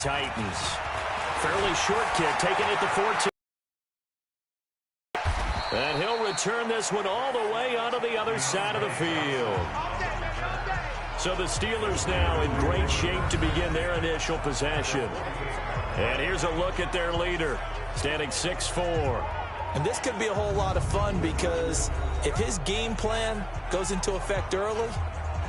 Titans. Fairly short kick, taking it to 14. And he'll return this one all the way onto the other side of the field. So the Steelers now in great shape to begin their initial possession. And here's a look at their leader, standing 6'4". And this could be a whole lot of fun because if his game plan goes into effect early,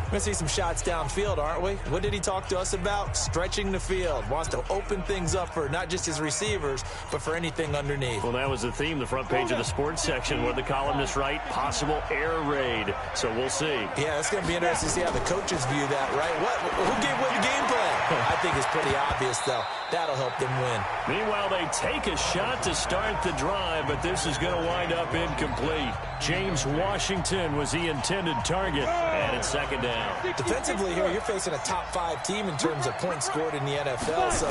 we're going to see some shots downfield, aren't we? What did he talk to us about? Stretching the field. Wants to open things up for not just his receivers, but for anything underneath. Well, that was the theme, the front page of the sports section, where the columnists write possible air raid. So we'll see. Yeah, it's going to be interesting to see how the coaches view that, right? Who gave away the game plan? I think it's pretty obvious, though. That'll help them win. Meanwhile, they take a shot to start the drive, but this is going to wind up incomplete. James Washington was the intended target, and it's second down. Defensively here, you're facing a top-5 team in terms of points scored in the NFL, so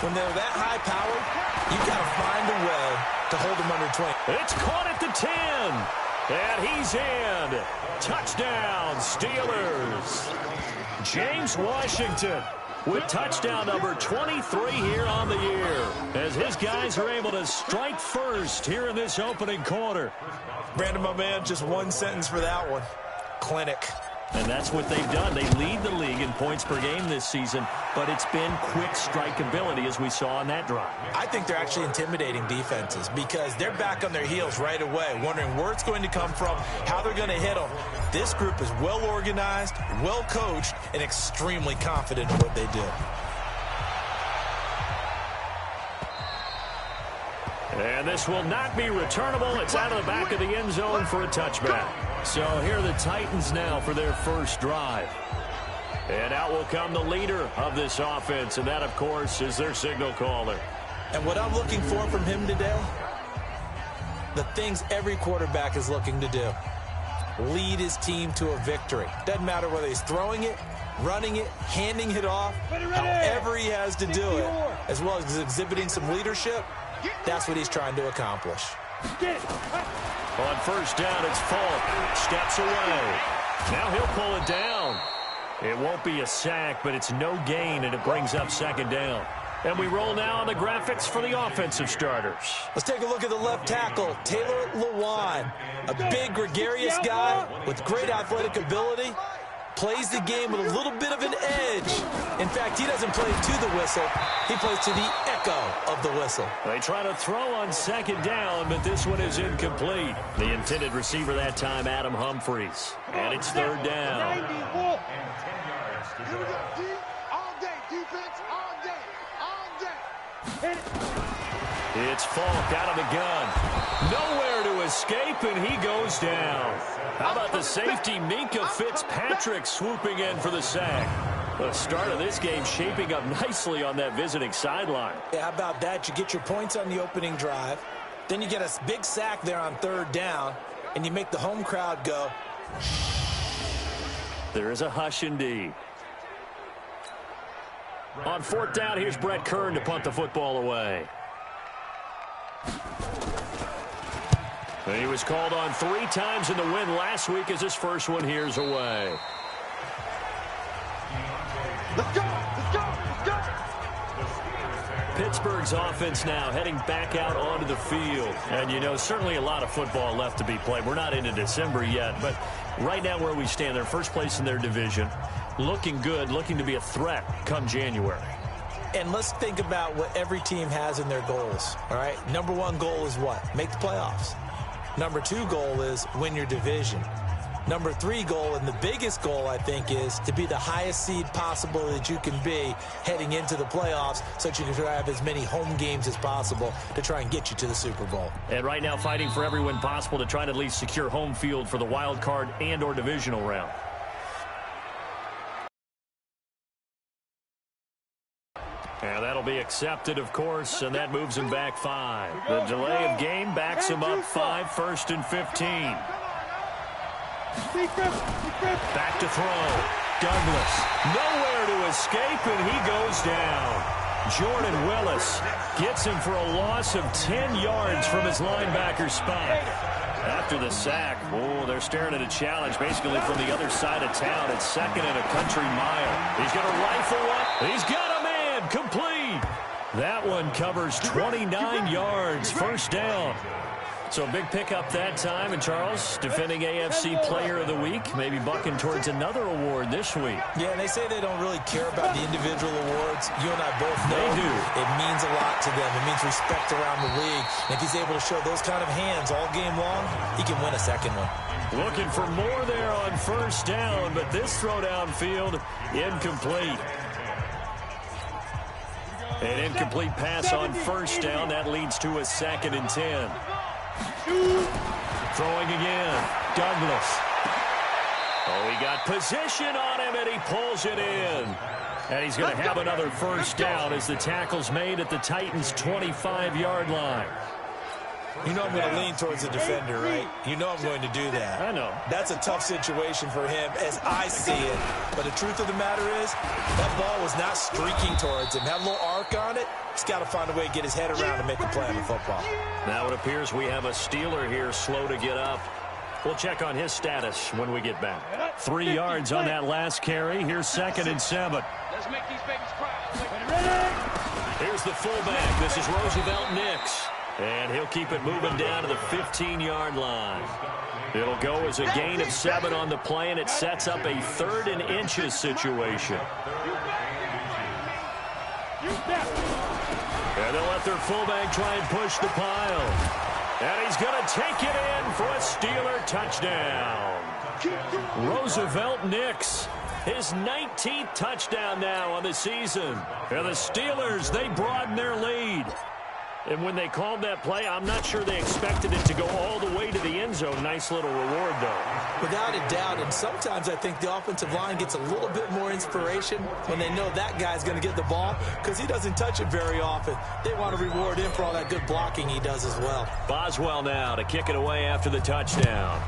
when they're that high-powered, you've got to find a way to hold them under 20. It's caught at the 10, and he's in. Touchdown, Steelers. James Washington with touchdown number 23 here on the year, as his guys are able to strike first here in this opening quarter. Brandon, my man, just one sentence for that one. Clinic. And that's what they've done. They lead the league in points per game this season, but it's been quick strike ability, as we saw on that drive. I think they're actually intimidating defenses because they're back on their heels right away, wondering where it's going to come from, how they're going to hit them. This group is well organized, well coached, and extremely confident in what they do. And this will not be returnable. It's out of the back of the end zone for a touchback. So here are the Titans now for their first drive. And out will come the leader of this offense, and that, of course, is their signal caller. And what I'm looking for from him today, the things every quarterback is looking to do. Lead his team to a victory. Doesn't matter whether he's throwing it, running it, handing it off, however he has to do it, as well as exhibiting some leadership. That's what he's trying to accomplish. On first down, it's Falk. Steps away. Now he'll pull it down. It won't be a sack, but it's no gain, and it brings up second down. And we roll now on the graphics for the offensive starters. Let's take a look at the left tackle, Taylor Lewan. A big, gregarious guy with great athletic ability. Plays the game with a little bit of an edge. In fact, he doesn't play to the whistle. He plays to the echo of the whistle. They try to throw on second down, but this one is incomplete. The intended receiver that time, Adam Humphries. And it's third down. Here we go, D. All day, defense, all day, all day. Hit it. It's Falk out of the gun. Nowhere to escape, and he goes down. How about the safety, Minka Fitzpatrick, swooping in for the sack? The start of this game shaping up nicely on that visiting sideline. Yeah, how about that? You get your points on the opening drive. Then you get a big sack there on third down, and you make the home crowd go. There is a hush indeed. On fourth down, here's Brett Kern to punt the football away. And he was called on 3 times in the win last week as his first one here's away. Let's go, let's go, let's go. Pittsburgh's offense now heading back out onto the field. And, you know, certainly a lot of football left to be played. We're not into December yet, but right now where we stand, they're first place in their division. Looking good, looking to be a threat come January. And let's think about what every team has in their goals, all right? Number 1 goal is what? Make the playoffs. Number 2 goal is win your division. Number 3 goal, and the biggest goal, I think, is to be the highest seed possible that you can be heading into the playoffs so that you can have as many home games as possible to try and get you to the Super Bowl. And right now fighting for every win possible to try to at least secure home field for the wild card and or divisional round. And that'll be accepted, of course, and that moves him back 5. The delay of game backs him up 5, 1st and 15. Back to throw. Douglas. Nowhere to escape, and he goes down. Jordan Willis gets him for a loss of 10 yards from his linebacker spot. After the sack, oh, they're staring at a challenge basically from the other side of town. It's 2nd and a country mile. He's going to rifle one. He's got a man complete. That one covers 29 yards, first down. So big pickup that time. And Charles, defending AFC Player of the Week, maybe bucking towards another award this week. Yeah, and they say they don't really care about the individual awards. You and I both know they do. It means a lot to them. It means respect around the league. And if he's able to show those kind of hands all game long, he can win a second one. Looking for more there on first down, but this throw downfield, incomplete. An incomplete pass on first down. That leads to a 2nd and 10. Throwing again. Douglas. Oh, he got position on him, and he pulls it in. And he's going to have another first down as the tackle's made at the Titans' 25-yard line. You know I'm going to lean towards the defender, right? You know I'm going to do that. I know. That's a tough situation for him as I see it. But the truth of the matter is, that ball was not streaking towards him. Had a little arc on it. He's got to find a way to get his head around and make a play on the football. Now it appears we have a Steeler here slow to get up. We'll check on his status when we get back. 3 yards on that last carry. Here's 2nd and 7. Let's make these babies cry. Here's the fullback. This is Roosevelt Nix. And he'll keep it moving down to the 15-yard line. It'll go as a gain of 7 on the play, and it sets up a 3rd and inches situation. And they'll let their fullback try and push the pile. And he's going to take it in for a Steeler touchdown. Roosevelt Nix, his 19th touchdown now on the season. And the Steelers, they broaden their lead. And when they called that play, I'm not sure they expected it to go all the way to the end zone. Nice little reward, though. Without a doubt, and sometimes I think the offensive line gets a little bit more inspiration when they know that guy's going to get the ball because he doesn't touch it very often. They want to reward him for all that good blocking he does as well. Boswell now to kick it away after the touchdown.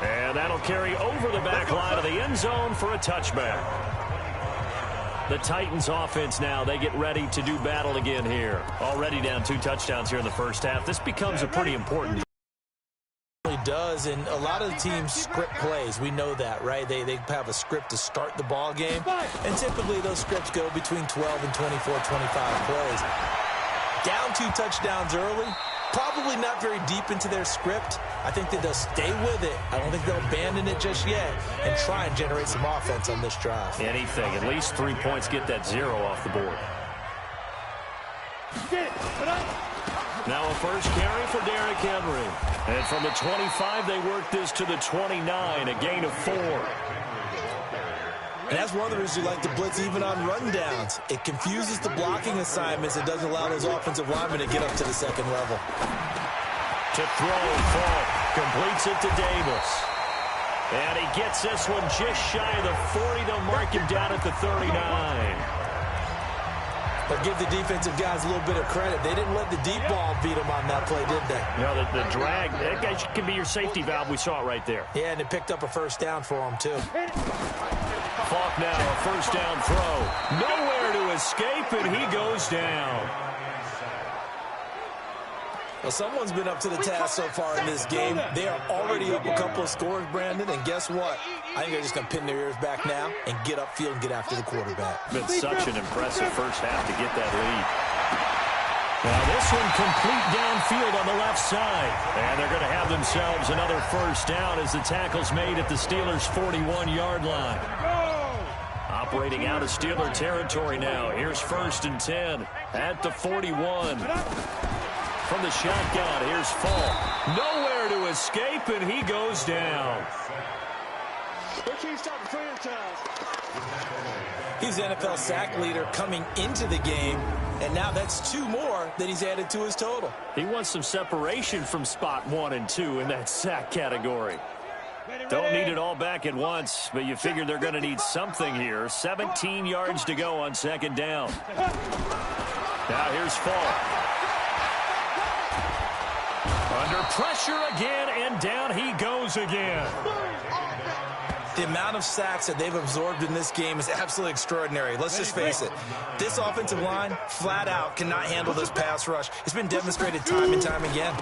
And that'll carry over the back line of the end zone for a touchback. The Titans offense now, they get ready to do battle again here. Already down 2 touchdowns here in the first half. This becomes a pretty important. It does, and a lot of the teams script plays. We know that, right? They have a script to start the ball game, and typically those scripts go between 12 and 24, 25 plays. Down 2 touchdowns early, probably not very deep into their script. I think that they'll stay with it. I don't think they'll abandon it just yet and try and generate some offense on this drive. Anything. At least 3 points, get that 0 off the board. Now a first carry for Derrick Henry. And from the 25, they work this to the 29, a gain of 4. And that's one of the reasons you like to blitz even on rundowns. It confuses the blocking assignments. It doesn't allow those offensive linemen to get up to the second level. To throw, Falk completes it to Davis. And he gets this one just shy of the 40. They'll mark him down at the 39. But give the defensive guys a little bit of credit. They didn't let the deep ball beat them on that play, did they? No, the drag, that guy can be your safety valve. We saw it right there. Yeah, and it picked up a first down for them, too. Falk now, a first down throw. Nowhere to escape, and he goes down. Well, someone's been up to the task so far in this game. They are already up a couple of scores, Brandon, and guess what? I think they're just going to pin their ears back now and get upfield and get after the quarterback. Been such an impressive first half to get that lead. Now this one complete downfield on the left side. And they're going to have themselves another first down as the tackle's made at the Steelers' 41-yard line. Operating out of Steeler territory now. Here's 1st and 10 at the 41. From the shotgun, here's Falk. Nowhere to escape, and he goes down. He's NFL sack leader coming into the game, and now that's 2 more that he's added to his total. He wants some separation from spot 1 and 2 in that sack category. Don't need it all back at once, but you figure they're going to need something here. 17 yards to go on 2nd down. Now here's Falk. Under pressure again, and down he goes again. The amount of sacks that they've absorbed in this game is absolutely extraordinary. Let's just face it. This offensive line, flat out, cannot handle this pass rush. It's been demonstrated time and time again.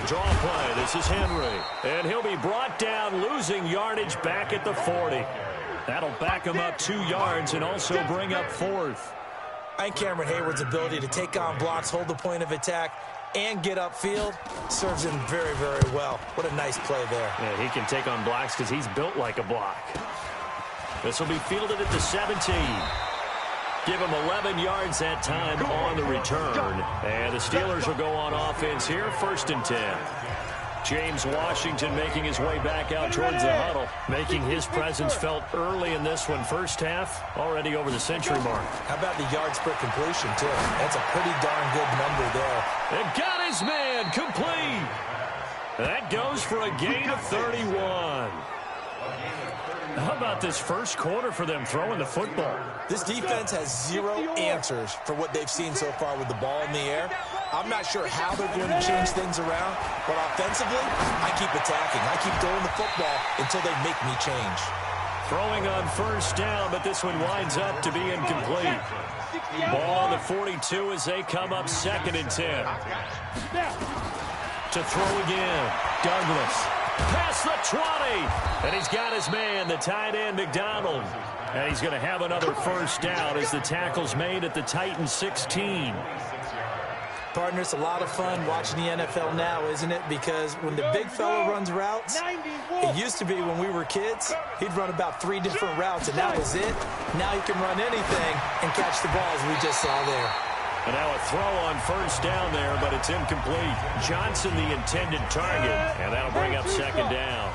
Draw play. This is Henry. And he'll be brought down, losing yardage back at the 40. That'll back him up 2 yards and also bring up 4th. I think Cameron Hayward's ability to take on blocks, hold the point of attack, and get upfield serves him very, very well. What a nice play there. Yeah, he can take on blocks because he's built like a block. This will be fielded at the 17. Give him 11 yards that time on the return. And the Steelers will go on offense here, 1st and 10. James Washington making his way back out towards the huddle, making his presence felt early in this one. First half, already over the century mark. How about the yards per completion, too? That's a pretty darn good number there. And got his man complete. That goes for a gain of 31. How about this first quarter for them throwing the football? This defense has 0 answers for what they've seen so far with the ball in the air. I'm not sure how they're going to change things around, but offensively, I keep attacking. I keep throwing the football until they make me change. Throwing on 1st down, but this one winds up to be incomplete. Ball on the 42 as they come up 2nd and 10. To throw again, Douglas. Past the 20, and he's got his man, the tight end, McDonald. And he's going to have another 1st down as the tackle's made at the Titans 16. Partner, it's a lot of fun watching the NFL now, isn't it? Because when the big fella runs routes, it used to be when we were kids, he'd run about 3 different routes, and that was it. Now he can run anything and catch the balls we just saw there. And now a throw on 1st down there, but it's incomplete. Johnson the intended target, and that'll bring up 2nd down.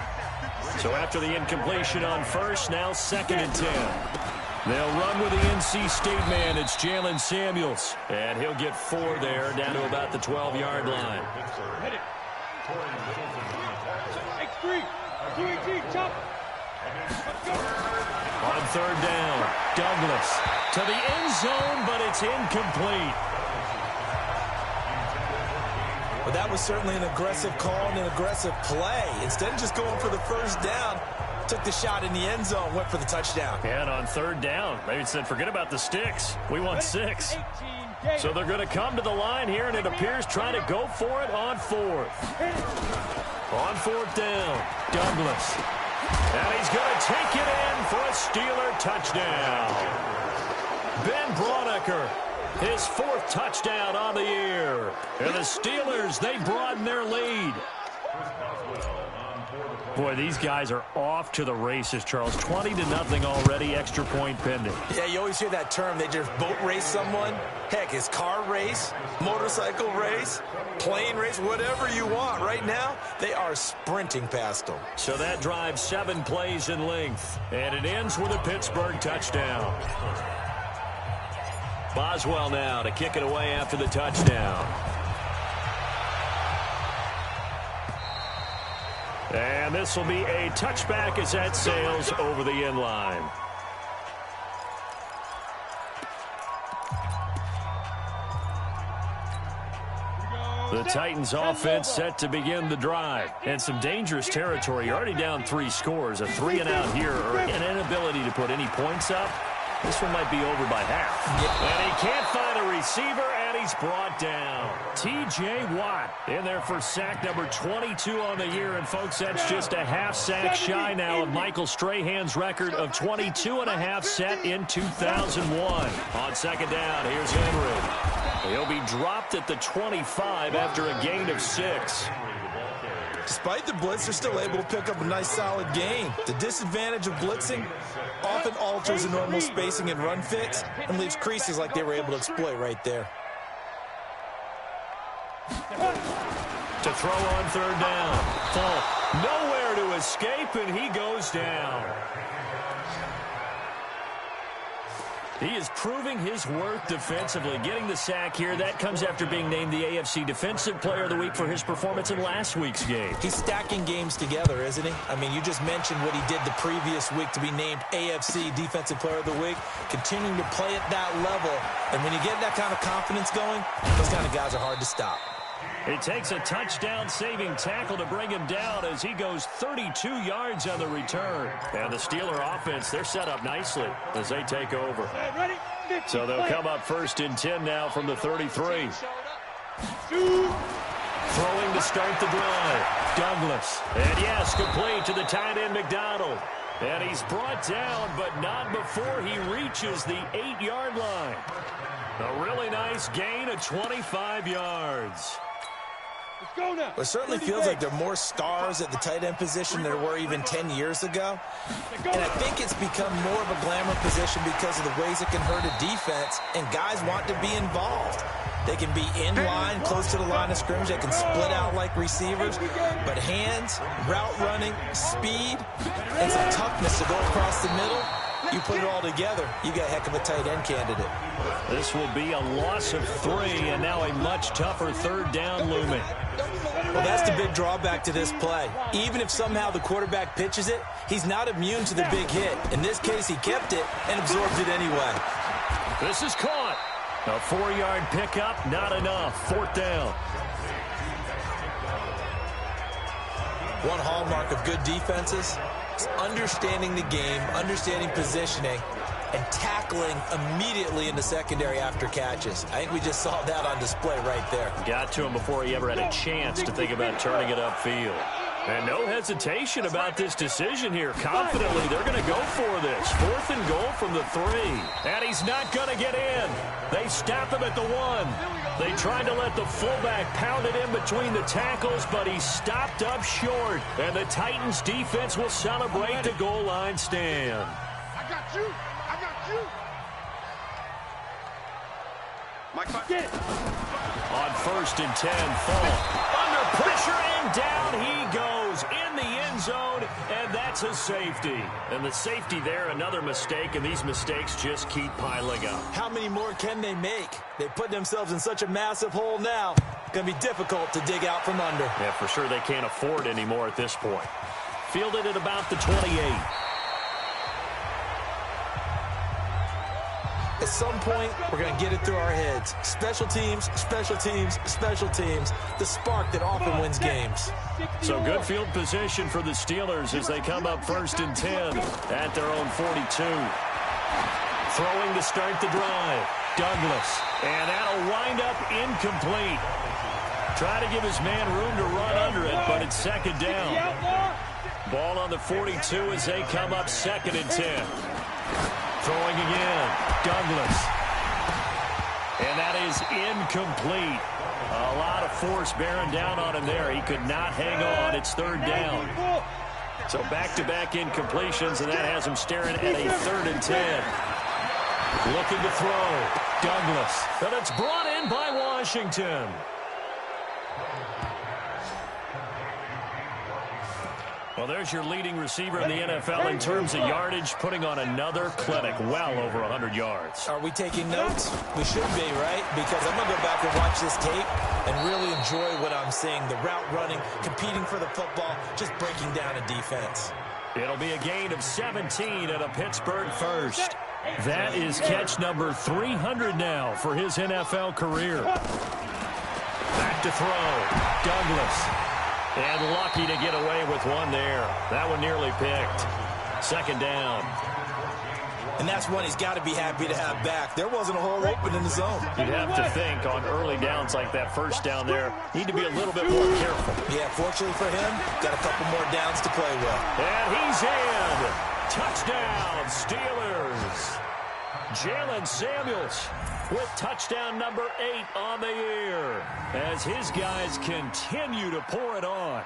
So after the incompletion on 1st, now 2nd and 10. They'll run with the NC State man. It's Jalen Samuels, and he'll get 4 there, down to about the 12-yard line. On 3rd down, Douglas to the end zone, but it's incomplete. Well, that was certainly an aggressive call and an aggressive play. Instead of just going for the 1st down, took the shot in the end zone, went for the touchdown. And on 3rd down, they said, forget about the sticks. We want 6. So they're going to come to the line here, and it appears trying to go for it on 4th. On 4th down, Douglas. And he's going to take it in for a Steeler touchdown. Ben Braunecker, his 4th touchdown on the year. And the Steelers, they broaden their lead. Boy, these guys are off to the races, Charles. 20-0 already, extra point pending. Yeah, you always hear that term. They just boat race someone. Heck, it's car race, motorcycle race, plane race, whatever you want. Right now, they are sprinting past them. So that drives 7 plays in length, and it ends with a Pittsburgh touchdown. Boswell now to kick it away after the touchdown. And this will be a touchback as that sails over the end line. The Titans offense set to begin the drive. And some dangerous territory. You're already down 3 scores. A 3-and-out here, or an inability to put any points up. This one might be over by half. And he can't find a receiver, and he's brought down. T.J. Watt in there for sack number 22 on the year. And, folks, that's just a half sack shy now of Michael Strahan's record of 22.5 set in 2001. On 2nd down, here's Henry. He'll be dropped at the 25 after a gain of 6. Despite the blitz, they're still able to pick up a nice, solid gain. The disadvantage of blitzing often alters the normal spacing and run fits and leaves creases like they were able to exploit right there. To throw on 3rd down. Falk nowhere to escape, and he goes down. He is proving his worth defensively, getting the sack here. That comes after being named the AFC Defensive Player of the Week for his performance in last week's game. He's stacking games together, isn't he? I mean, you just mentioned what he did the previous week to be named AFC Defensive Player of the Week, continuing to play at that level. And when you get that kind of confidence going, those kind of guys are hard to stop. It takes a touchdown-saving tackle to bring him down as he goes 32 yards on the return. And the Steeler offense, they're set up nicely as they take over. So they'll come up 1st and 10 now from the 33. Throwing to start the drive. Douglas. And yes, complete to the tight end McDonald. And he's brought down, but not before he reaches the 8-yard line. A really nice gain of 25 yards. Let's go now. It certainly feels like there are more stars at the tight end position than there were even 10 years ago. And I think it's become more of a glamour position because of the ways it can hurt a defense, and guys want to be involved. They can be in line, close to the line of scrimmage. They can split out like receivers. But hands, route running, speed, and some toughness to go across the middle, you put it all together, you got a heck of a tight end candidate. This will be a loss of 3, and now a much tougher 3rd down looming. Well, that's the big drawback to this play. Even if somehow the quarterback pitches it, he's not immune to the big hit. In this case, he kept it and absorbed it anyway. This is caught. A 4-yard pickup, not enough. 4th down. One hallmark of good defenses is understanding the game, understanding positioning, and tackling immediately in the secondary after catches. I think we just saw that on display right there. Got to him before he ever had a chance to think about turning it upfield. And no hesitation about this decision here. Confidently, they're going to go for this. 4th and goal from the 3. And he's not going to get in. They stop him at the 1. They tried to let the fullback pound it in between the tackles, but he stopped up short. And the Titans defense will celebrate the goal line stand. I got you. I got you. Mike, get it. On 1st and 10, Fall. Under pressure, and down he goes in the end zone, and that's a safety. And the safety there, another mistake, and these mistakes just keep piling up. How many more can they make? They put themselves in such a massive hole now. It's going to be difficult to dig out from under. Yeah, for sure they can't afford anymore at this point. Fielded at about the 28. At some point, we're going to get it through our heads. Special teams, special teams, special teams. The spark that often wins games. So good field position for the Steelers as they come up 1st and 10 at their own 42. Throwing to start the drive. Douglas. And that'll wind up incomplete. Try to give his man room to run under it, but it's 2nd down. Ball on the 42 as they come up 2nd and 10. Throwing again, Douglas. And that is incomplete. A lot of force bearing down on him there. He could not hang on. It's 3rd down. So back-to-back incompletions, and that has him staring at a 3rd and 10. Looking to throw, Douglas. And it's brought in by Washington. Well, there's your leading receiver in the NFL in terms of yardage, putting on another clinic, well over 100 yards. Are we taking notes? We should be, right? Because I'm going to go back and watch this tape and really enjoy what I'm seeing. The route running, competing for the football, just breaking down a defense. It'll be a gain of 17 and a Pittsburgh first. That is catch number 300 now for his NFL career. Back to throw, Douglas. And lucky to get away with one there. That one nearly picked. 2nd down. And that's one he's got to be happy to have back. There wasn't a hole open in the zone. You'd have to think on early downs like that 1st down there, need to be a little bit more careful. Yeah, fortunately for him, got a couple more downs to play with. And he's in. Touchdown, Steelers. Jalen Samuels with touchdown number 8 on the year as his guys continue to pour it on.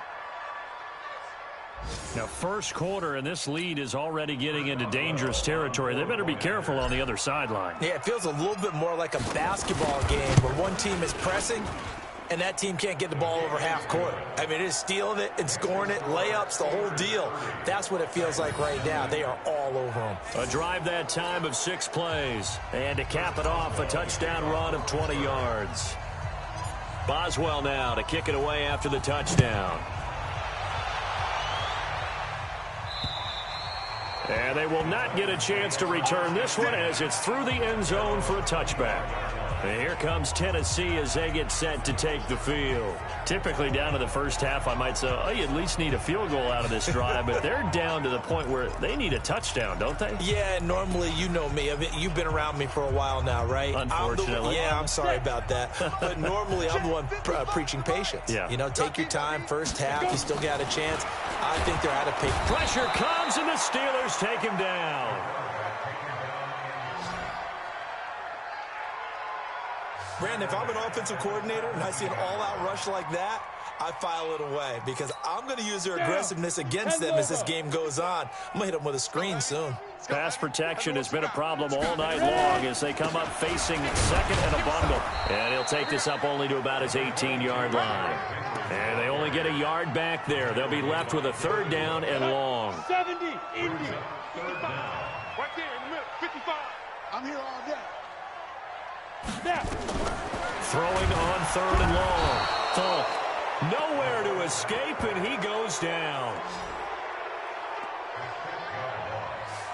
Now, 1st quarter, and this lead is already getting into dangerous territory. They better be careful on the other sideline. Yeah, it feels a little bit more like a basketball game where one team is pressing and that team can't get the ball over half court. I mean, it is stealing it and scoring it, layups, the whole deal. That's what it feels like right now. They are all over them. A drive that time of 6 plays. And to cap it off, a touchdown run of 20 yards. Boswell now to kick it away after the touchdown. And they will not get a chance to return this one as it's through the end zone for a touchback. And here comes Tennessee as they get set to take the field. Typically down to the first half, I might say, oh, you at least need a field goal out of this drive, but they're down to the point where they need a touchdown, don't they? Yeah, normally, you know me. I mean, you've been around me for a while now, right? Unfortunately. I'm sorry about that. But normally, I'm the one preaching patience. Yeah. You know, take your time. First half, you still got a chance. I think they're out of pick. Pressure comes, and the Steelers take him down. Brandon, if I'm an offensive coordinator and I see an all-out rush like that, I file it away because I'm going to use their aggressiveness against them as this game goes on. I'm going to hit them with a screen soon. Pass protection has been a problem all night long as they come up facing second and a bundle. And he'll take this up only to about his 18-yard line. And they only get a yard back there. They'll be left with a third down and long. 70, Indy, 55. Right there in the middle, 55. I'm here all day. Snap. Throwing on third and long. Falk. Nowhere to escape, and he goes down.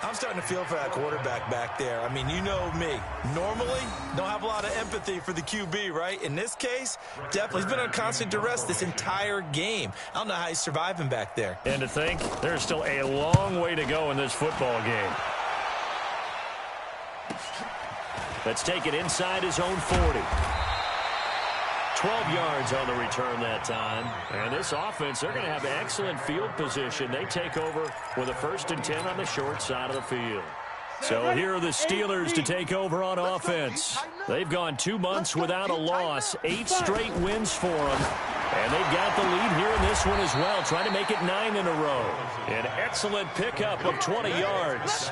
I'm starting to feel for that quarterback back there. I mean, you know me. Normally, don't have a lot of empathy for the QB, right? In this case, definitely. He's been on constant duress this entire game. I don't know how he's surviving back there. And to think, there's still a long way to go in this football game. Let's take it inside his own 40. 12 yards on the return that time. And this offense, they're going to have excellent field position. They take over with a 1st and 10 on the short side of the field. So here are the Steelers to take over on offense. They've gone 2 months without a loss, 8 straight wins for them. And they've got the lead here in this one as well, trying to make it 9 in a row. An excellent pickup of 20 yards.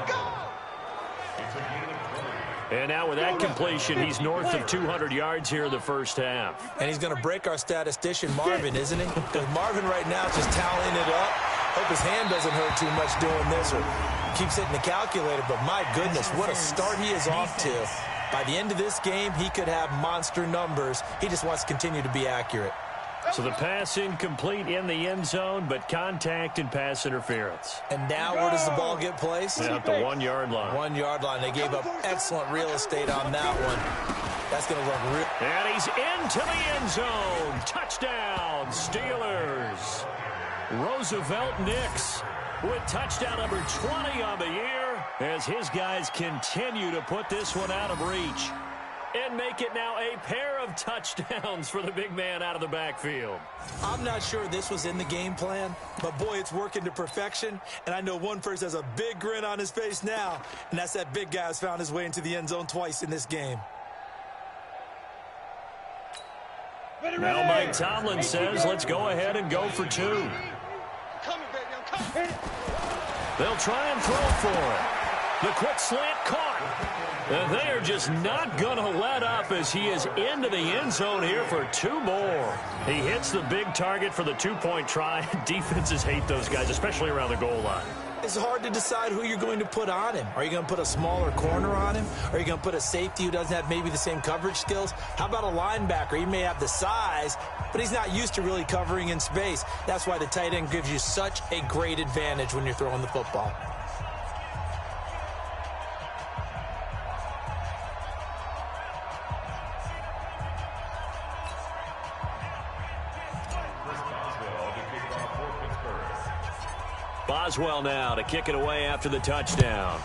And now with that completion, he's north of 200 yards here in the first half. And he's going to break our statistician, Marvin, isn't he? Because Marvin right now is just tallying it up. Hope his hand doesn't hurt too much doing this or keeps hitting the calculator. But my goodness, what a start he is off to. By the end of this game, he could have monster numbers. He just wants to continue to be accurate. So the pass incomplete in the end zone, but contact and pass interference. And now where does the ball get placed? At the 1-yard line. 1-yard line. They gave up excellent real estate on that one. That's going to look real. And he's into the end zone. Touchdown, Steelers. Roosevelt Nix with touchdown number 20 on the year as his guys continue to put this one out of reach. And make it now a pair of touchdowns for the big man out of the backfield. I'm not sure this was in the game plan, but boy, it's working to perfection. And I know one person has a big grin on his face now, and that's that big guy who's found his way into the end zone twice in this game. Now Mike Tomlin says, let's go ahead and go for 2. I'm coming, baby, I'm coming. They'll try and throw for it. The quick slant caught. And they are just not going to let up as he is into the end zone here for 2 more. He hits the big target for the 2-point try. Defenses hate those guys, especially around the goal line. It's hard to decide who you're going to put on him. Are you going to put a smaller corner on him? Are you going to put a safety who doesn't have maybe the same coverage skills? How about a linebacker? He may have the size, but he's not used to really covering in space. That's why the tight end gives you such a great advantage when you're throwing the football. Boswell now to kick it away after the touchdown.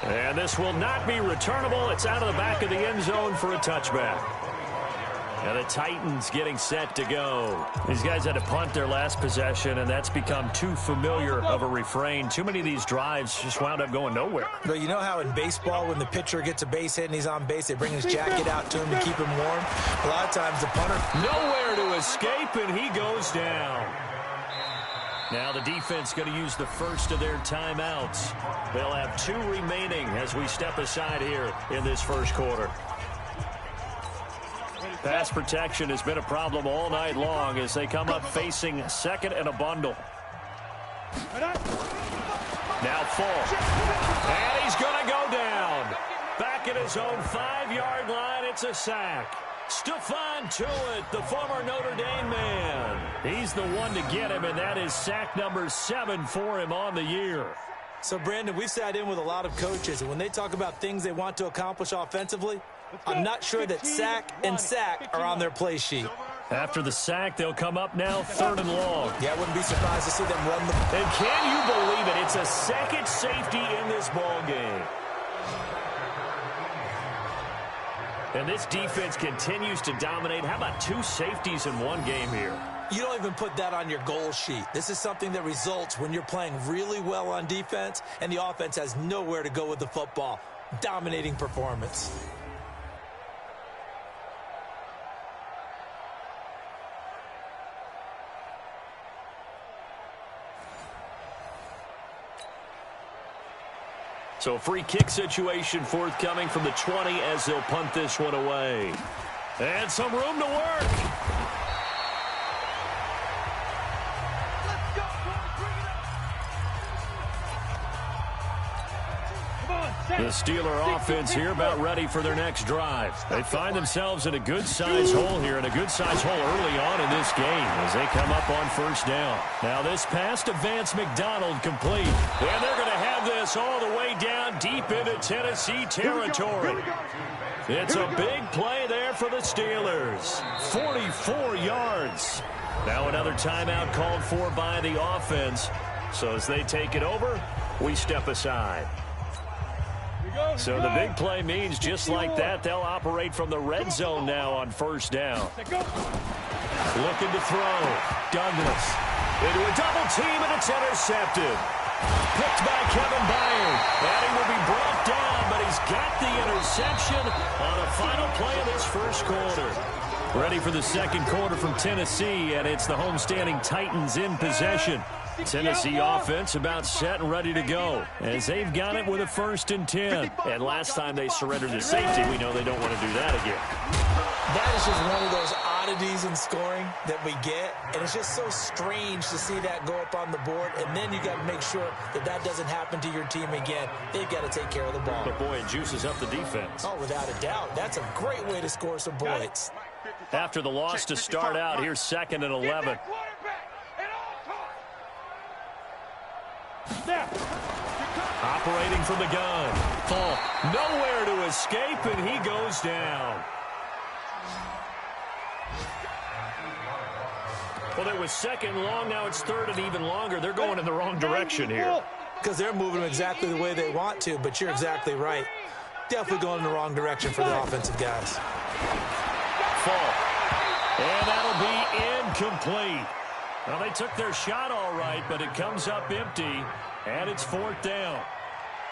And this will not be returnable. It's out of the back of the end zone for a touchback. And the Titans getting set to go. These guys had to punt their last possession, and that's become too familiar of a refrain. Too many of these drives just wound up going nowhere. But you know how in baseball, when the pitcher gets a base hit and he's on base, they bring his jacket out to him to keep him warm? A lot of times the punter... Nowhere to escape, and he goes down. Now the defense going to use the first of their timeouts. They'll have 2 remaining as we step aside here in this first quarter. Pass protection has been a problem all night long as they come up facing second and a bundle. Now Falk. And he's going to go down. Back at his own 5-yard line, it's a sack. Stephon Tuitt, the former Notre Dame man. He's the one to get him, and that is sack number 7 for him on the year. So, Brandon, we've sat in with a lot of coaches, and when they talk about things they want to accomplish offensively, I'm not sure that sack and sack are on their play sheet. After the sack, they'll come up now 3rd and long. Yeah, I wouldn't be surprised to see them run the... And can you believe it? It's a second safety in this ball game. And this defense continues to dominate. How about 2 safeties in one game here? You don't even put that on your goal sheet. This is something that results when you're playing really well on defense and the offense has nowhere to go with the football. Dominating performance. So a free kick situation forthcoming from the 20 as they'll punt this one away. And some room to work. The Steeler offense here about ready for their next drive. They find themselves in a good-sized hole here, and a good-sized hole early on in this game as they come up on 1st down. Now this pass to Vance McDonald complete. And they're going to have this all the way down deep into Tennessee territory. It's a big play there for the Steelers. 44 yards. Now another timeout called for by the offense. So as they take it over, we step aside. So the big play means just like that, they'll operate from the red zone now on 1st down. Looking to throw. Douglas into a double team, and it's intercepted. Picked by Kevin Byard. And he will be brought down, but he's got the interception on a final play of this 1st quarter. Ready for the 2nd quarter from Tennessee, and it's the homestanding Titans in possession. Tennessee offense about set and ready to go as they've got it with a 1st and 10. And last time they surrendered to safety, we know they don't want to do that again. That is just one of those oddities in scoring that we get, and it's just so strange to see that go up on the board, and then you got to make sure that that doesn't happen to your team again. They've got to take care of the ball. But boy, it juices up the defense. Oh, without a doubt. That's a great way to score some points. After the loss to start out, here's 2nd and 11. Operating from the gun. Fall. Nowhere to escape, and he goes down. Well, it was 2nd long. Now it's 3rd and even longer. They're going in the wrong direction here. Because they're moving them exactly the way they want to, but you're exactly right. Definitely going in the wrong direction for the offensive guys. Fall. And that'll be incomplete. Well, they took their shot all right, but it comes up empty, and it's 4th down.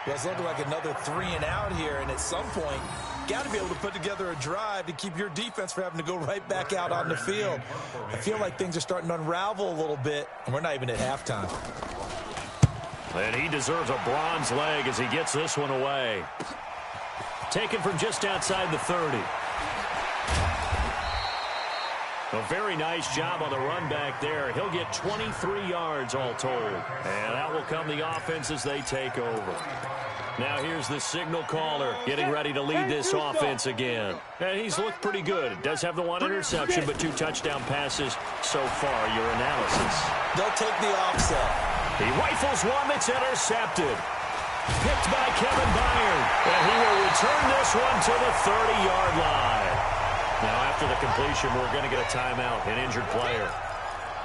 Well, it's looking like another 3 and out here, and at some point, got to be able to put together a drive to keep your defense from having to go right back out on the field. I feel like things are starting to unravel a little bit, and we're not even at halftime. And he deserves a bronze leg as he gets this one away. Taken from just outside the 30. A very nice job on the run back there. He'll get 23 yards all told. And that will come the offense as they take over. Now here's the signal caller getting ready to lead this offense again. And he's looked pretty good. Does have the 1 interception, but 2 touchdown passes so far. Your analysis. They'll take the offset. He rifles one that's intercepted. Picked by Kevin Byard. And he will return this one to the 30-yard line. Now, after the completion, we're going to get a timeout, an injured player,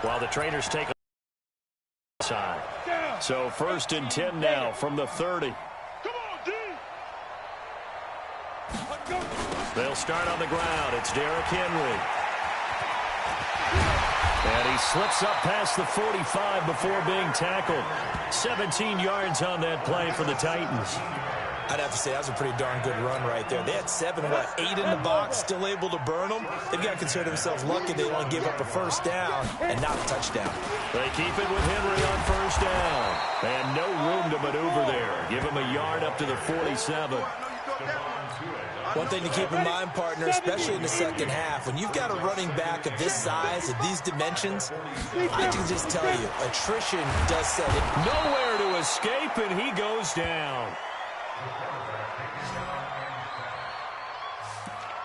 while the trainers take a side. So 1st and 10 now from the 30. They'll start on the ground. It's Derrick Henry. And he slips up past the 45 before being tackled. 17 yards on that play for the Titans. I'd have to say that was a pretty darn good run right there. They had 7, 8 in the box, still able to burn them. They've got to consider themselves lucky they only give up a 1st down and not a touchdown. They keep it with Henry on 1st down. And no room to maneuver there. Give him a yard up to the 47. One thing to keep in mind, partner, especially in the 2nd half, when you've got a running back of this size, of these dimensions, I can just tell you, attrition does set in. Nowhere to escape, and he goes down.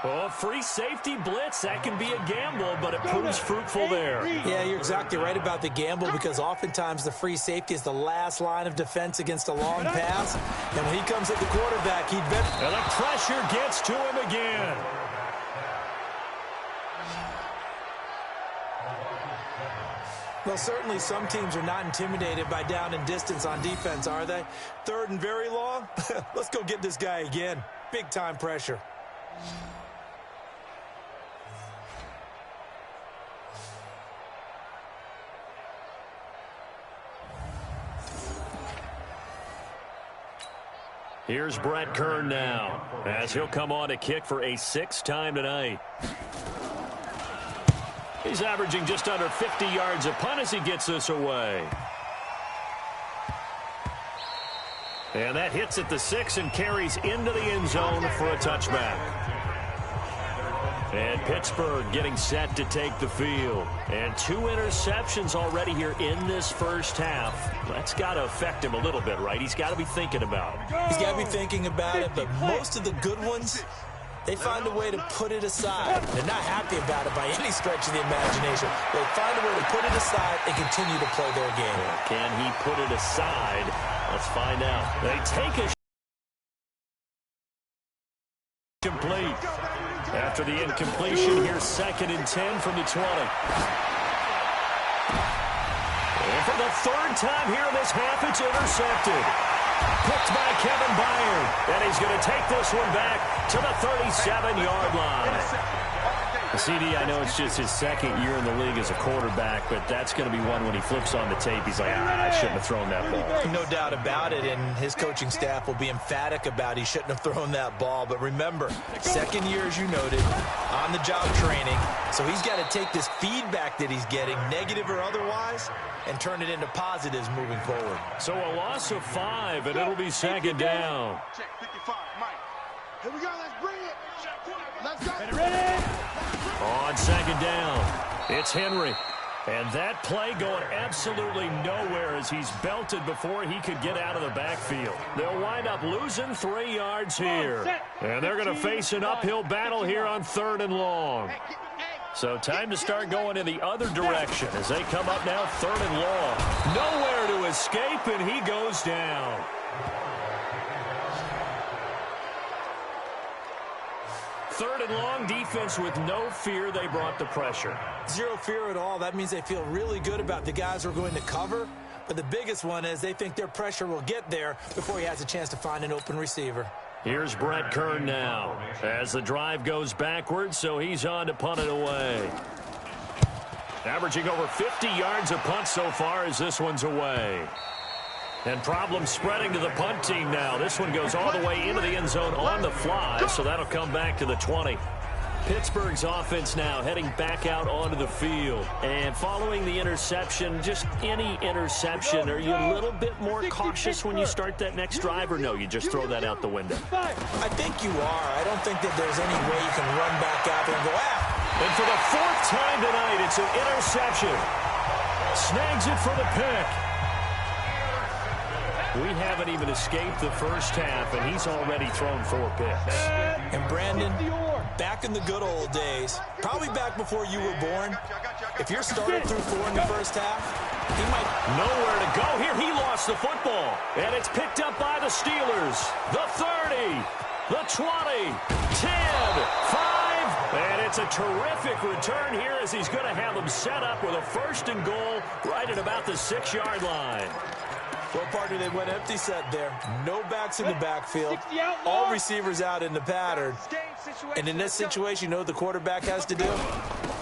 Well, free safety blitz, that can be a gamble, but it proves fruitful there. Yeah, you're exactly right about the gamble because oftentimes the free safety is the last line of defense against a long pass. And when he comes at the quarterback, he'd bet. And the pressure gets to him again. Well, certainly some teams are not intimidated by down and distance on defense, are they? Third and very long? Let's go get this guy again. Big time pressure. Here's Brett Kern now, as he'll come on to kick for a 6th time tonight. He's averaging just under 50 yards a punt as he gets this away. And that hits at the 6 and carries into the end zone for a touchback. And Pittsburgh getting set to take the field. And 2 interceptions already here in this first half. That's got to affect him a little bit, right? He's got to be thinking about it. He's got to be thinking about it, but most of the good ones, they find a way to put it aside. They're not happy about it by any stretch of the imagination. They find a way to put it aside and continue to play their game. Can he put it aside? Let's find out. They take a complete. After the incompletion, here's 2nd and 10 from the 20. And for the 3rd time here in this half, it's intercepted. Picked by Kevin Byard. And he's going to take this one back to the 37-yard line. CD, I know it's just his 2nd year in the league as a quarterback, but that's going to be one when he flips on the tape, he's like, I shouldn't have thrown that ball. No doubt about it, and his coaching staff will be emphatic about he shouldn't have thrown that ball. But remember, 2nd year, as you noted, on-the-job training, so he's got to take this feedback that he's getting, negative or otherwise, and turn it into positives moving forward. So a loss of 5, and it'll be 2nd down. Check 55, Mike. Here we go, let's bring it. Let's go. Ready? On 2nd down, it's Henry. And that play going absolutely nowhere as he's belted before he could get out of the backfield. They'll wind up losing 3 yards here. And they're going to face an uphill battle here on 3rd and long. So time to start going in the other direction as they come up now 3rd and long. Nowhere to escape, and he goes down. Third and long, defense with no fear. They brought the pressure. Zero fear at all. That means they feel really good about the guys who are going to cover. But the biggest one is they think their pressure will get there before he has a chance to find an open receiver. Here's Brett Kern now as the drive goes backwards, so he's on to punt it away. Averaging over 50 yards a punt so far as this one's away. And problems spreading to the punt team now. This one goes all the way into the end zone on the fly, so that'll come back to the 20. Pittsburgh's offense now heading back out onto the field. And following the interception, just any interception, are you a little bit more cautious when you start that next drive, or no, you just throw that out the window? I think you are. I don't think that there's any way you can run back out there and go, And for the 4th time tonight, it's an interception. Snags it for the pick. We haven't even escaped the first half, and he's already thrown 4 picks. And Brandon, back in the good old days, probably back before you were born, if you're started through 4 in the first half, he might... Nowhere to go here. He lost the football, and it's picked up by the Steelers. The 30, the 20, 10, 5, and it's a terrific return here as he's going to have them set up with a 1st and goal right at about the 6-yard line. Well, partner, they went empty set there. No backs in the backfield. All receivers out in the pattern. And in this situation, you know what the quarterback has to do?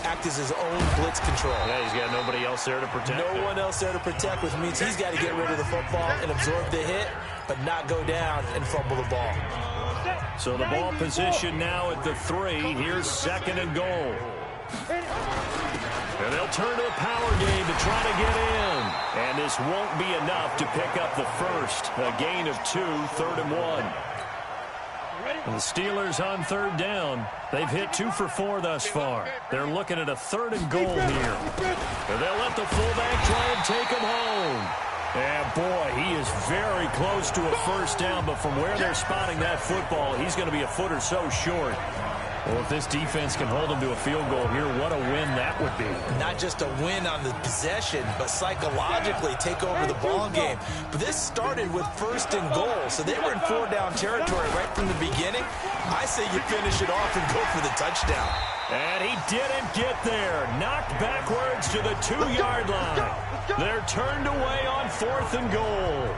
Act as his own blitz control. Yeah, he's got nobody else there to protect. No one else there to protect, which means he's got to get rid of the football and absorb the hit, but not go down and fumble the ball. So the ball position now at the 3. Here's 2nd and goal. And they'll turn to the power game to try to get in. And this won't be enough to pick up the first. A gain of 2, 3rd and 1. And the Steelers on 3rd down. They've hit 2 for 4 thus far. They're looking at a 3rd and goal here. And they'll let the fullback try and take him home. And boy, he is very close to a 1st down, but from where they're spotting that football, he's going to be a foot or so short. Well, if this defense can hold them to a field goal here, what a win that would be. Not just a win on the possession, but psychologically take over the ball game. But this started with 1st and goal, so they were in 4-down territory right from the beginning. I say you finish it off and go for the touchdown. And he didn't get there. Knocked backwards to the 2-yard line. They're turned away on 4th and goal.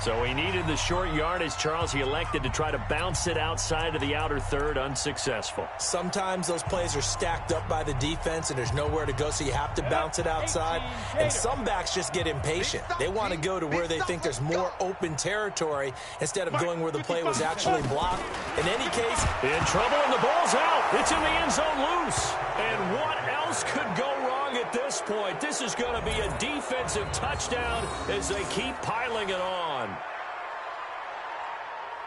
So he needed the short yardage, Charles. He elected to try to bounce it outside of the outer third, unsuccessful. Sometimes those plays are stacked up by the defense and there's nowhere to go, so you have to bounce it outside. And some backs just get impatient. They want to go to where they think there's more open territory instead of going where the play was actually blocked. In any case, in trouble and the ball's out. It's in the end zone loose. And what else could go wrong at this point? This is going to be a defensive touchdown as they keep piling it on.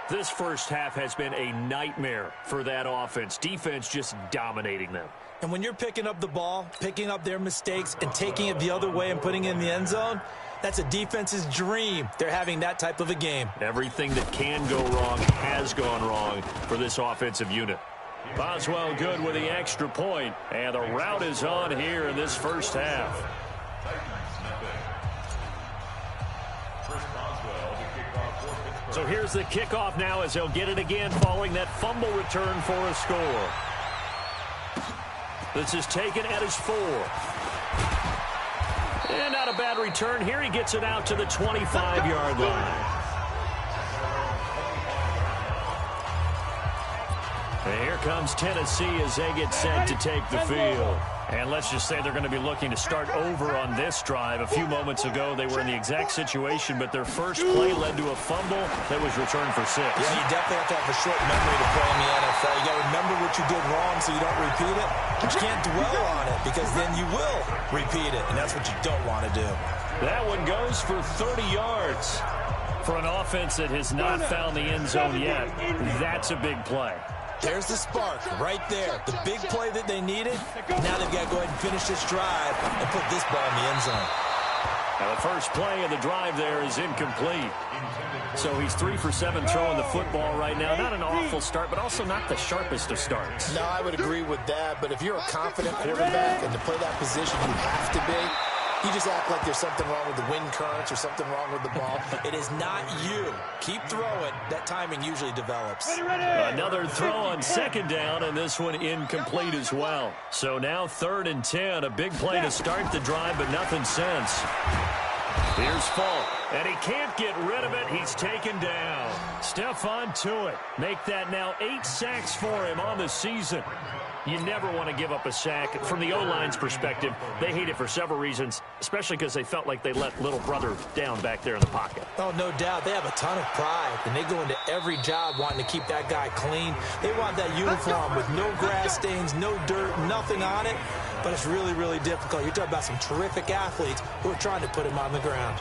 This first half has been a nightmare for that offense. Defense just dominating them. And when you're picking up the ball, picking up their mistakes, and taking it the other way and putting it in the end zone, that's a defense's dream. They're having that type of a game. Everything that can go wrong has gone wrong for this offensive unit. Boswell good with the extra point, and the route is on here in this first half. So here's the kickoff now as they'll get it again following that fumble return for a score. This is taken at his 4. And not a bad return here. He gets it out to the 25-yard line. And here comes Tennessee as they get set to take the field. And let's just say they're going to be looking to start over on this drive. A few moments ago, they were in the exact situation, but their first play led to a fumble that was returned for 6. Yeah, you definitely have to have a short memory to play in the NFL. You got to remember what you did wrong so you don't repeat it. But you can't dwell on it because then you will repeat it, and that's what you don't want to do. That one goes for 30 yards. For an offense that has not found the end zone yet, that's a big play. There's the spark right there. The big play that they needed. Now they've got to go ahead and finish this drive and put this ball in the end zone. Now the first play of the drive there is incomplete. So he's 3 for 7 throwing the football right now. Not an awful start, but also not the sharpest of starts. No, I would agree with that. But if you're a confident quarterback and to play that position, you have to be. You just act like there's something wrong with the wind currents or something wrong with the ball. It is not you. Keep throwing. That timing usually develops. Another throw on 2nd down, and this one incomplete as well. So now 3rd and 10. A big play to start the drive, but nothing since. Here's Falk, and he can't get rid of it. He's taken down. Stephon Tuitt. Make that now 8 sacks for him on the season. You never want to give up a sack. From the O-line's perspective, they hate it for several reasons, especially because they felt like they let little brother down back there in the pocket. Oh, no doubt. They have a ton of pride, and they go into every job wanting to keep that guy clean. They want that uniform with no grass stains, no dirt, nothing on it, but it's really, really difficult. You're talking about some terrific athletes who are trying to put him on the ground.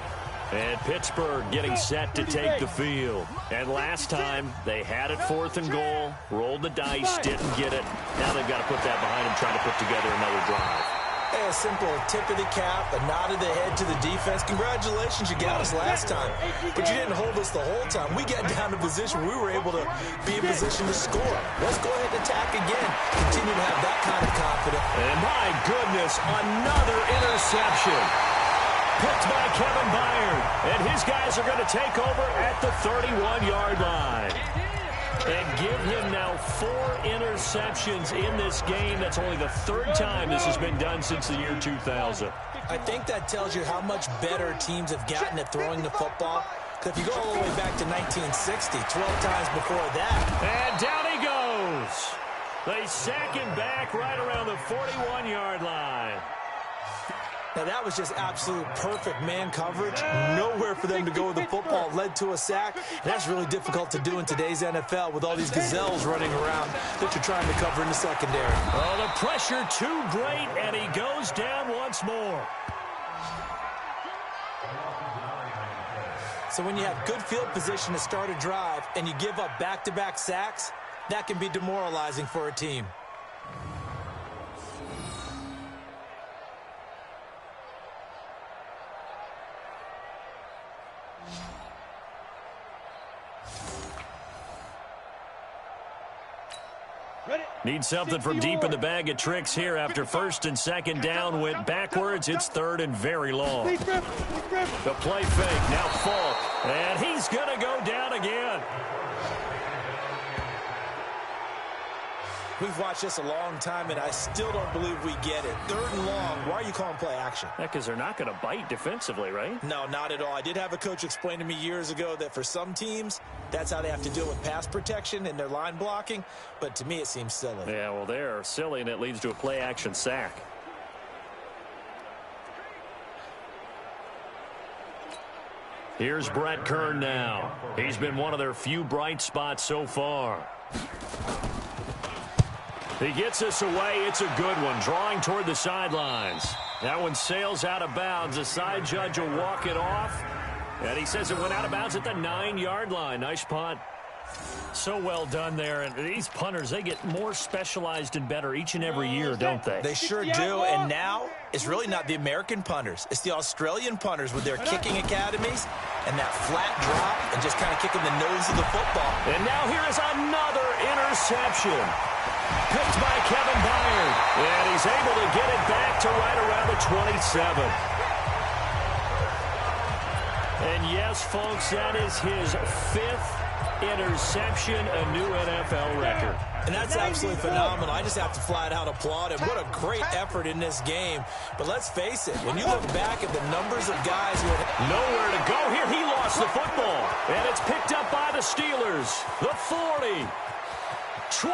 And Pittsburgh getting set to take the field. And last time, they had it 4th and goal, rolled the dice, didn't get it. Now they've got to put that behind them, trying to put together another drive. Hey, a simple tip of the cap, a nod of the head to the defense. Congratulations, you got us last time. But you didn't hold us the whole time. We got down to position where we were able to be in position to score. Let's go ahead and attack again. Continue to have that kind of confidence. And my goodness, another interception. Picked by Kevin Byard. And his guys are going to take over at the 31-yard line. And give him now 4 interceptions in this game. That's only the 3rd time this has been done since the year 2000. I think that tells you how much better teams have gotten at throwing the football. Because if you go all the way back to 1960, 12 times before that. And down he goes. They sack him back right around the 41-yard line. Now, that was just absolute perfect man coverage. Nowhere for them to go with the football. Led to a sack. That's really difficult to do in today's NFL with all these gazelles running around that you're trying to cover in the secondary. Oh, the pressure too great, and he goes down once more. So when you have good field position to start a drive and you give up back-to-back sacks, that can be demoralizing for a team. Need something from deep in the bag of tricks here after first and second down went backwards. It's third and very long. The play fake, now Falk, and he's going to go down again. We've watched this a long time, and I still don't believe we get it. Third and long, why are you calling play action? Yeah, because they're not going to bite defensively, right? No, not at all. I did have a coach explain to me years ago that for some teams, that's how they have to deal with pass protection and their line blocking. But to me, it seems silly. Yeah, well, they're silly, and it leads to a play action sack. Here's Brett Kern now. He's been one of their few bright spots so far. He gets us away. It's a good one. Drawing toward the sidelines. That one sails out of bounds. The side judge will walk it off. And he says it went out of bounds at the 9-yard line. Nice punt. So well done there. And these punters, they get more specialized and better each and every year, don't they? They sure do. And now it's really not the American punters. It's the Australian punters with their kicking academies and that flat drop and just kind of kicking the nose of the football. And now here is another interception. Picked by Kevin Byard. And he's able to get it back to right around the 27. And yes, folks, that is his 5th interception, a new NFL record. And that's absolutely phenomenal. I just have to flat out applaud him. What a great effort in this game. But let's face it, when you look back at the numbers of guys who had nowhere to go here, he lost the football. And it's picked up by the Steelers. The 40. 20,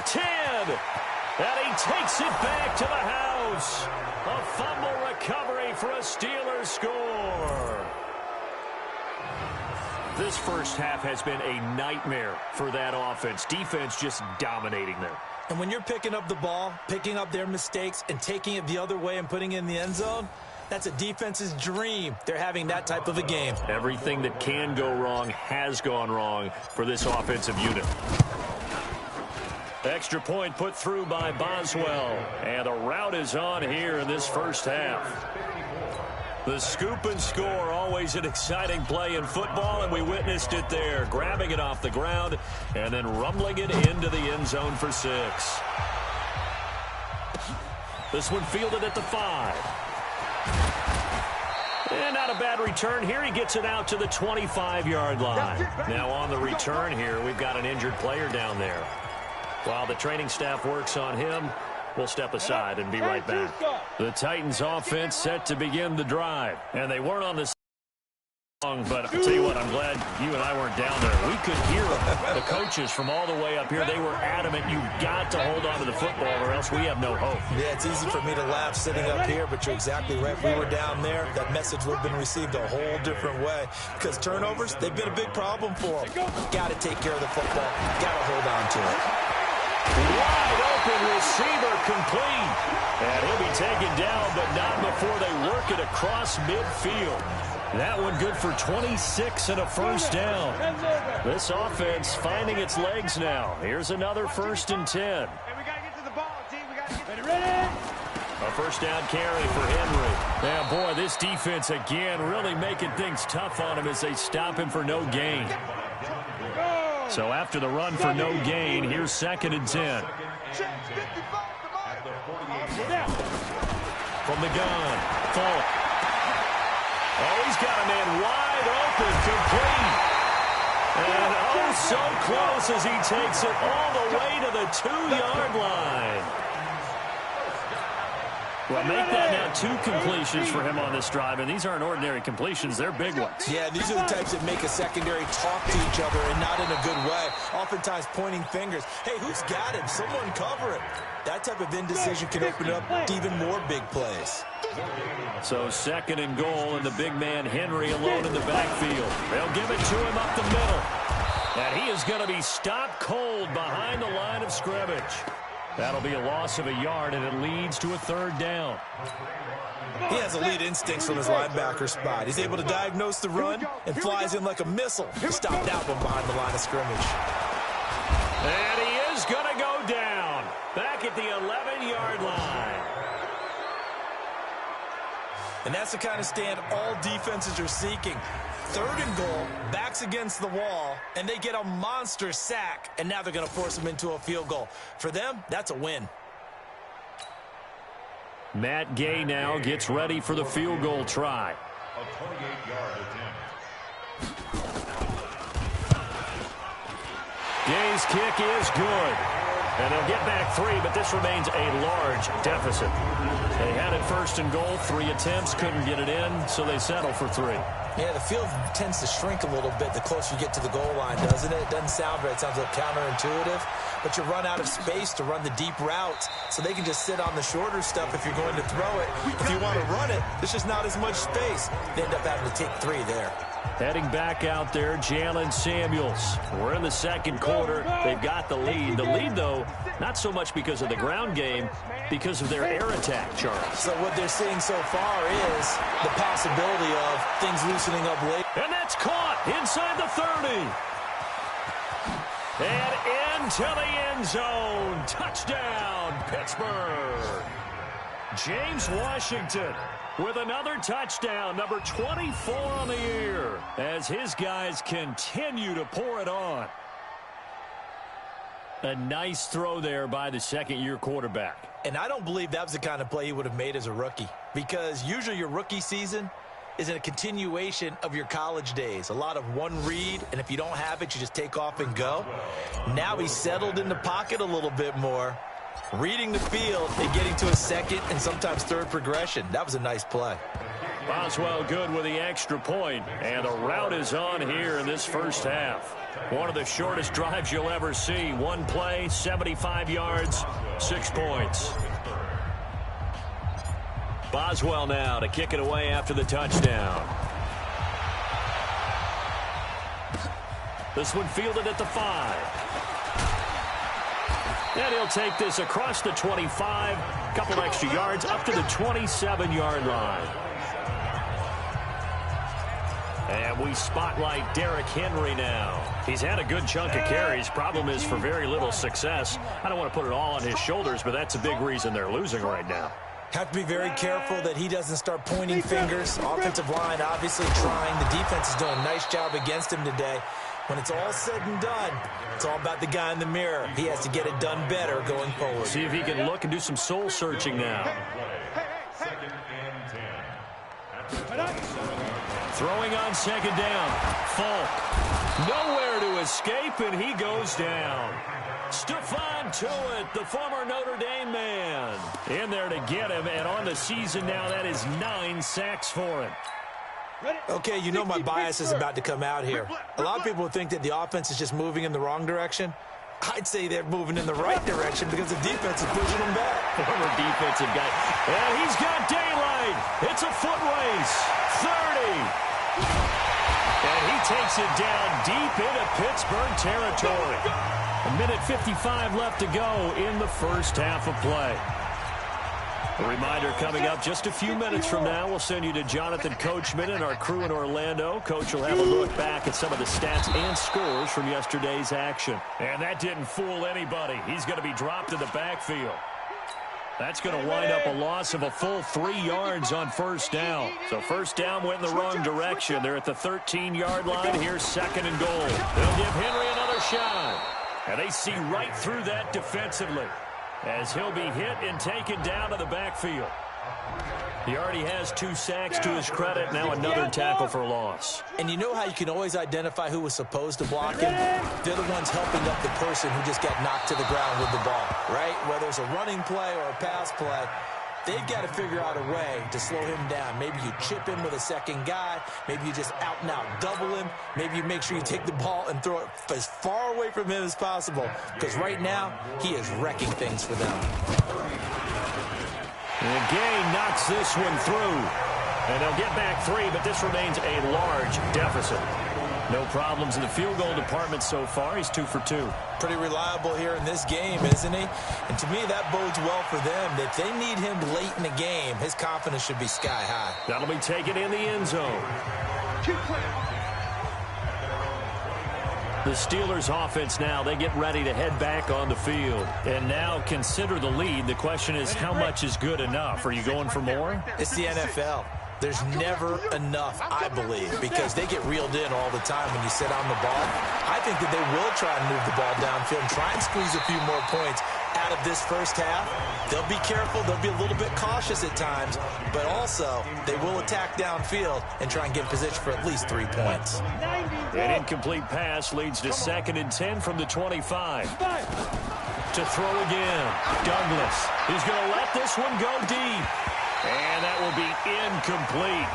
10, and he takes it back to the house. A fumble recovery for a Steelers score. This first half has been a nightmare for that offense. Defense just dominating them. And when you're picking up the ball, picking up their mistakes, and taking it the other way and putting it in the end zone, that's a defense's dream. They're having that type of a game. Everything that can go wrong has gone wrong for this offensive unit. Extra point put through by Boswell. And the route is on here in this first half. The scoop and score, always an exciting play in football, and we witnessed it there. Grabbing it off the ground and then rumbling it into the end zone for 6. This one fielded at the 5. And not a bad return here. He gets it out to the 25-yard line. Now on the return here, we've got an injured player down there. While the training staff works on him, we'll step aside and be right back. The Titans offense set to begin the drive. And they weren't on this long, but I'll tell you what, I'm glad you and I weren't down there. We could hear the coaches from all the way up here. They were adamant, you've got to hold on to the football or else we have no hope. Yeah, it's easy for me to laugh sitting up here, but you're exactly right. If we were down there, that message would have been received a whole different way. Because turnovers, they've been a big problem for them. Got to take care of the football. Got to hold on to it. Wide open receiver complete. And he'll be taken down, but not before they work it across midfield. That one good for 26 and a first down. This offense finding its legs now. Here's another 1st and 10. Hey, we got to get to the ball, team. We got to get ready. A first down carry for Henry. Yeah, boy, this defense again really making things tough on him as they stop him for no gain. So after the run for no gain, here's 2nd and 10. From the gun, Falk. Oh, he's got a man wide open, complete. And oh, so close as he takes it all the way to the 2-yard line. Well, make that now 2 completions for him on this drive, and these aren't ordinary completions. They're big ones. Yeah, these are the types that make a secondary talk to each other and not in a good way. Oftentimes pointing fingers. Hey, who's got him? Someone cover it. That type of indecision can open up to even more big plays. So 2nd and goal, and the big man Henry alone in the backfield. They'll give it to him up the middle. And he is going to be stopped cold behind the line of scrimmage. That'll be a loss of a yard, and it leads to a 3rd down. He has elite instincts from his linebacker spot. He's able to diagnose the run and flies in like a missile to stop that one behind the line of scrimmage. And he is going to go down back at the 11-yard line. And that's the kind of stand all defenses are seeking. 3rd and goal, backs against the wall, and they get a monster sack, and now they're going to force them into a field goal. For them, that's a win. Matt Gay now gets ready for the field goal try. A 28-yard attempt. Gay's kick is good. And they'll get back 3, but this remains a large deficit. They had it 1st and goal, 3 attempts, couldn't get it in, so they settle for 3. Yeah, the field tends to shrink a little bit the closer you get to the goal line, doesn't it? It doesn't sound right. It sounds like counterintuitive. But you run out of space to run the deep routes, so they can just sit on the shorter stuff if you're going to throw it. If you want to run it, there's just not as much space. They end up having to take 3 there. Heading back out there, Jalen Samuels. We're in the 2nd quarter. They've got the lead. The lead, though, not so much because of the ground game, because of their air attack, Charles. So what they're seeing so far is the possibility of things loosening up late. And that's caught inside the 30. And into the end zone. Touchdown, Pittsburgh. James Washington with another touchdown, number 24 on the year, as his guys continue to pour it on. A nice throw there by the 2nd-year quarterback. And I don't believe that was the kind of play he would have made as a rookie, because usually your rookie season is a continuation of your college days. A lot of one read, and if you don't have it, you just take off and go. Now he's settled in the pocket a little bit more, reading the field and getting to a 2nd and sometimes 3rd progression. That was a nice play. Boswell good with the extra point, and the route is on here in this 1st half. One of the shortest drives you'll ever see. One play, 75 yards, 6 points. Boswell now to kick it away after the touchdown. This one fielded at the 5. And he'll take this across the 25, couple extra yards up to the 27-yard line. And we spotlight Derrick Henry now. He's had a good chunk of carries. Problem is for very little success. I don't want to put it all on his shoulders, but that's a big reason they're losing right now. Have to be very careful that he doesn't start pointing fingers. Offensive line obviously trying. The defense is doing a nice job against him today. When it's all said and done, it's all about the guy in the mirror. He has to get it done better going forward. See if he can look and do some soul searching now. 2nd and 10. Throwing on 2nd down. Falk. Nowhere to escape, and he goes down. Stephon Tuitt, the former Notre Dame man, in there to get him, and on the season now, that is 9 sacks for him. Okay, you know my bias is about to come out here. A lot of people think that the offense is just moving in the wrong direction. I'd say they're moving in the right direction because the defense is pushing them back. Former defensive guy. And he's got daylight. It's a foot race. 30. And he takes it down deep into Pittsburgh territory. 1:55 left to go in the 1st half of play. A reminder coming up just a few minutes from now. We'll send you to Jonathan Coachman and our crew in Orlando. Coach will have a look back at some of the stats and scores from yesterday's action. And that didn't fool anybody. He's going to be dropped in the backfield. That's going to wind up a loss of a full 3 yards on 1st down. So 1st down went in the wrong direction. They're at the 13-yard line. Here's 2nd and goal. They'll give Henry another shot. And they see right through that defensively, as he'll be hit and taken down to the backfield. He already has 2 sacks to his credit. Now another tackle for loss. And you know how you can always identify who was supposed to block him? They're the ones helping up the person who just got knocked to the ground with the ball, right? Whether it's a running play or a pass play, they've got to figure out a way to slow him down. Maybe you chip him with a 2nd guy. Maybe you just out-and-out double him. Maybe you make sure you take the ball and throw it as far away from him as possible, because right now he is wrecking things for them. And Gay knocks this one through. And they'll get back 3, but this remains a large deficit. No problems in the field goal department so far. He's 2 for 2. Pretty reliable here in this game, isn't he? And to me, that bodes well for them. If they need him late in the game, his confidence should be sky high. That'll be taken in the end zone. The Steelers offense now, they get ready to head back on the field. And now consider the lead. The question is, how much is good enough? Are you going for more? It's the NFL. There's never enough, I believe, because they get reeled in all the time when you sit on the ball. I think that they will try and move the ball downfield and try and squeeze a few more points out of this first half. They'll be careful. They'll be a little bit cautious at times, but also they will attack downfield and try and get in position for at least 3 points. An incomplete pass leads to 2nd and 10 from the 25. To throw again, Douglas. He's going to let this one go deep. And that will be incomplete.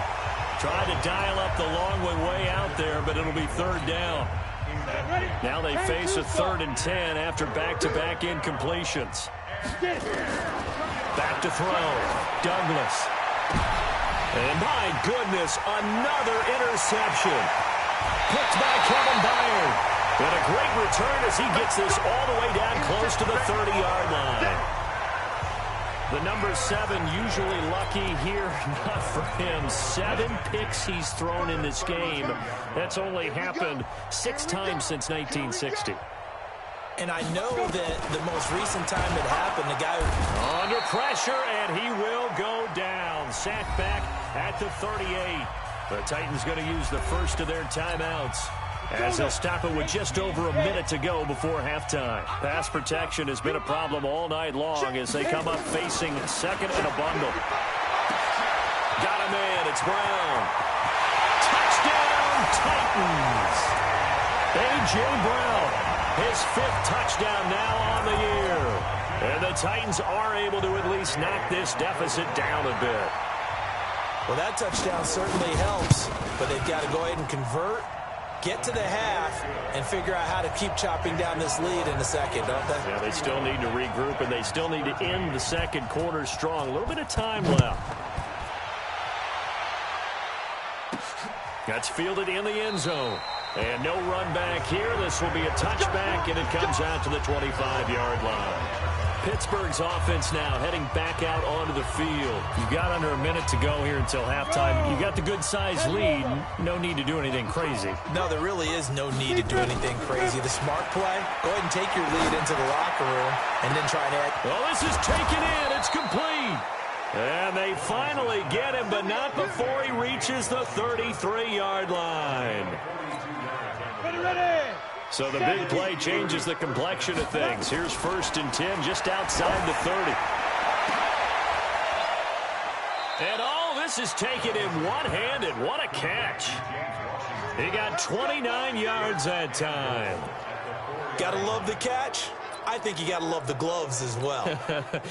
Tried to dial up the long one way out there, but it'll be 3rd down. Now they face a 3rd and 10 after back-to-back incompletions. Back to throw, Douglas. And my goodness, another interception. Picked by Kevin Byard. And a great return as he gets this all the way down close to the 30-yard line. The number 7 usually lucky here, not for him. 7 picks he's thrown in this game. That's only happened 6 times since 1960. And I know that the most recent time it happened, the guy under pressure, and he will go down. Sacked back at the 38. The Titans going to use the first of their timeouts, as they'll stop it with just over a minute to go before halftime. Pass protection has been a problem all night long as they come up facing 2nd and a bundle. Got a man, it's Brown. Touchdown, Titans. A.J. Brown, his 5th touchdown now on the year. And the Titans are able to at least knock this deficit down a bit. Well, that touchdown certainly helps, but they've got to go ahead and convert, get to the half, and figure out how to keep chopping down this lead in the second, don't they? Yeah, they still need to regroup, and they still need to end the second quarter strong. A little bit of time left. That's fielded in the end zone. And no run back here. This will be a touchback, and it comes out to the 25-yard line. Pittsburgh's offense now heading back out onto the field. You've got under a minute to go here until halftime. You got the good-sized lead. No need to do anything crazy. No, there really is no need to do anything crazy. The smart play, go ahead and take your lead into the locker room and then try to add. Well, this is taken in. It's complete. And they finally get him, but not before he reaches the 33-yard line. Ready. So the big play changes the complexion of things. Here's 1st and 10 just outside the 30. And all this is taken in one-handed. What a catch. He got 29 yards that time. Gotta love the catch. I think you got to love the gloves as well.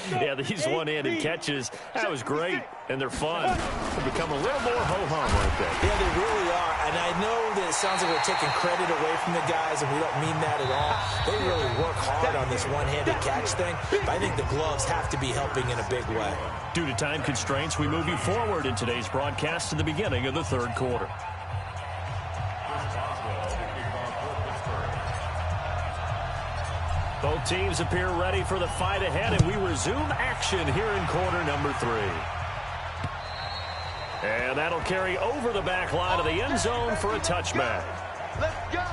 Yeah, these one-handed catches, that was great, and they're fun. They become a little more ho-hum, aren't they? Yeah, they really are, and I know that it sounds like we're taking credit away from the guys, and we don't mean that at all. They really work hard on this one-handed catch thing, but I think the gloves have to be helping in a big way. Due to time constraints, we move you forward in today's broadcast to the beginning of the 3rd quarter. Both teams appear ready for the fight ahead, and we resume action here in quarter number 3. And that'll carry over the back line of the end zone for a touchback. Let's go.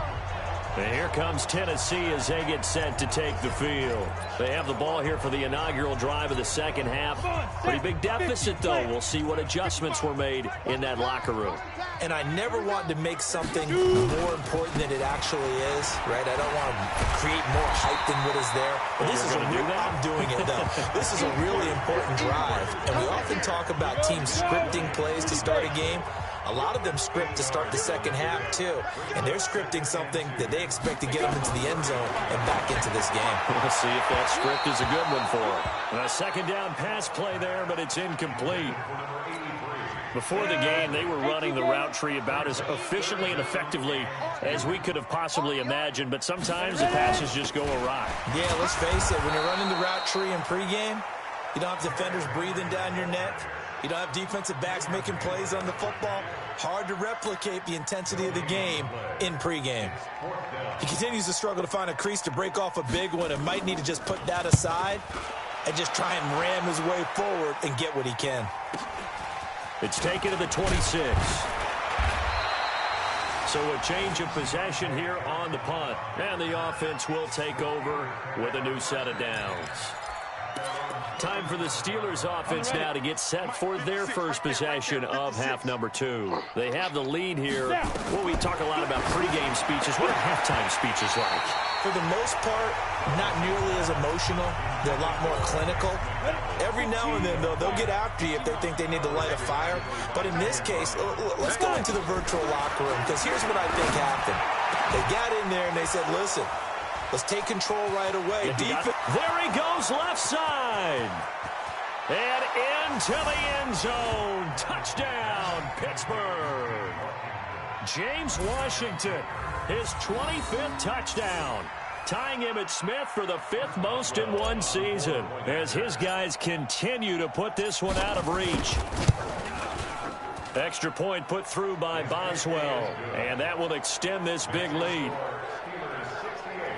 And here comes Tennessee as they get set to take the field. They have the ball here for the inaugural drive of the second half. Pretty big deficit, though. We'll see what adjustments were made in that locker room. And I never want to make something more important than it actually is, right? I don't want to create more hype than what is there. But this is I'm doing it, though. This is a really important drive. And we often talk about teams scripting plays to start a game. A lot of them script to start the second half, too. And they're scripting something that they expect to get them into the end zone and back into this game. We'll see if that script is a good one for them. A second down pass play there, but it's incomplete. Before the game, they were running the route tree about as efficiently and effectively as we could have possibly imagined, but sometimes the passes just go awry. Yeah, let's face it, when you're running the route tree in pregame, you don't have defenders breathing down your neck. You don't have defensive backs making plays on the football. Hard to replicate the intensity of the game in pregame. He continues to struggle to find a crease to break off a big one and might need to just put that aside and just try and ram his way forward and get what he can. It's taken to the 26. So a change of possession here on the punt. And the offense will take over with a new set of downs. Time for the Steelers offense now to get set for their first possession of half number 2. They have the lead here. Well, we talk a lot about pregame speeches. What are halftime speeches like? For the most part, not nearly as emotional. They're a lot more clinical. Every now and then, though, they'll get after you if they think they need to light a fire. But in this case, let's go into the virtual locker room, because here's what I think happened. They got in there and they said, listen, let's take control right away. There he goes, left side. And into the end zone. Touchdown, Pittsburgh. James Washington, his 25th touchdown. Tying Emmitt Smith for the 5th most in one season as his guys continue to put this one out of reach. Extra point put through by Boswell, and that will extend this big lead.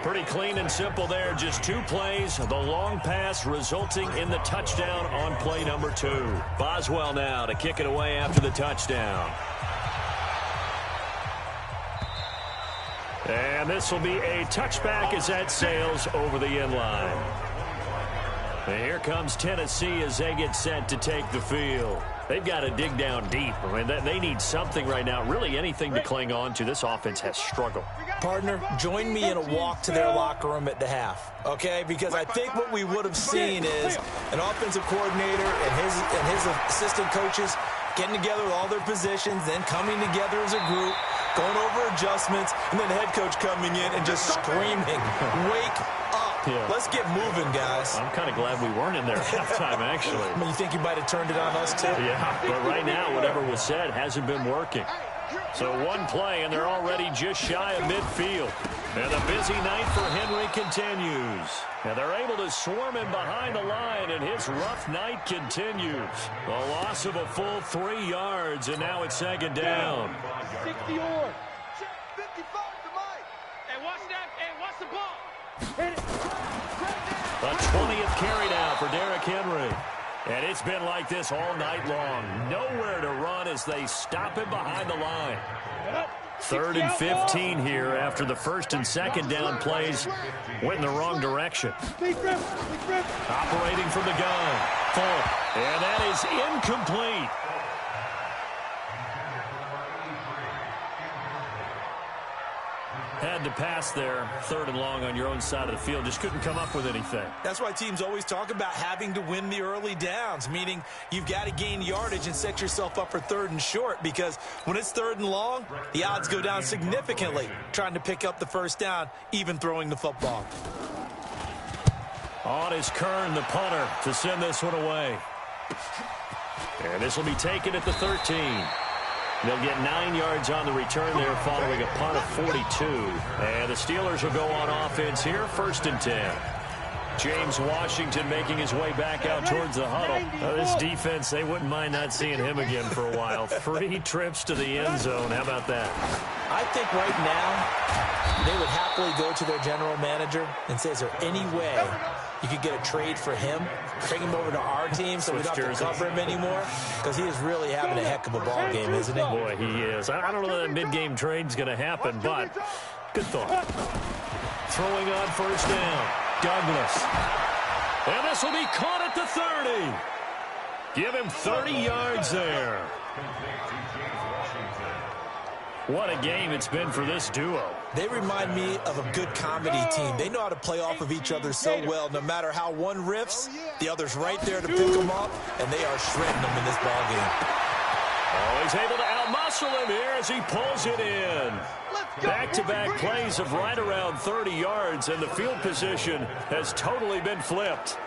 Pretty clean and simple there. Just 2 plays. The long pass resulting in the touchdown on play number 2. Boswell now to kick it away after the touchdown. And this will be a touchback as that sails over the end line. And here comes Tennessee as they get set to take the field. They've got to dig down deep. I mean, they need something right now, really anything to cling on to. This offense has struggled. Partner, join me in a walk to their locker room at the half, okay? Because I think what we would have seen is an offensive coordinator and his assistant coaches getting together with all their positions, then coming together as a group, going over adjustments, and then the head coach coming in and just screaming, wake up. Yeah. Let's get moving, guys. I'm kind of glad we weren't in there at halftime, actually. I mean, you think you might have turned it on us, too? Yeah, but right now, whatever was said hasn't been working. So 1 play, and they're already just shy of midfield. And the busy night for Henry continues. And they're able to swarm him behind the line, and his rough night continues. A loss of a full 3 yards, and now it's 2nd down. 60 on. 55 to Mike. Hey, watch that. Hey, watch the ball. Hit it. A 20th carry now for Derrick Henry. And it's been like this all night long. Nowhere to run as they stop him behind the line. 3rd and 15 here after the 1st and 2nd down plays went in the wrong direction. Operating from the gun. Full. And that is incomplete. Had to pass there, 3rd and long on your own side of the field. Just couldn't come up with anything. That's why teams always talk about having to win the early downs, meaning you've got to gain yardage and set yourself up for 3rd and short, because when it's 3rd and long, the odds go down significantly trying to pick up the 1st down, even throwing the football. On is Kern, the punter, to send this one away. And this will be taken at the 13. They'll get 9 yards on the return there following a punt of 42. And the Steelers will go on offense here, 1st and 10. James Washington making his way back out towards the huddle. This defense, they wouldn't mind not seeing him again for a while. 3 trips to the end zone. How about that? I think right now they would happily go to their general manager and say, is there any way you could get a trade for him, bring him over to our team so we don't have to cover him anymore? Because he is really having a heck of a ball game, isn't he? Boy, he is. I don't know that mid-game trade's going to happen, but good thought. Throwing on 1st down, Douglas. And this will be caught at the 30. Give him 30 yards there. What a game it's been for this duo. They remind me of a good comedy team. They know how to play off of each other so well. No matter how one riffs, the other's right there to pick them up, and they are shredding them in this ball game. Oh, he's able to outmuscle him here as he pulls it in. Back-to-back plays of right around 30 yards, and the field position has totally been flipped.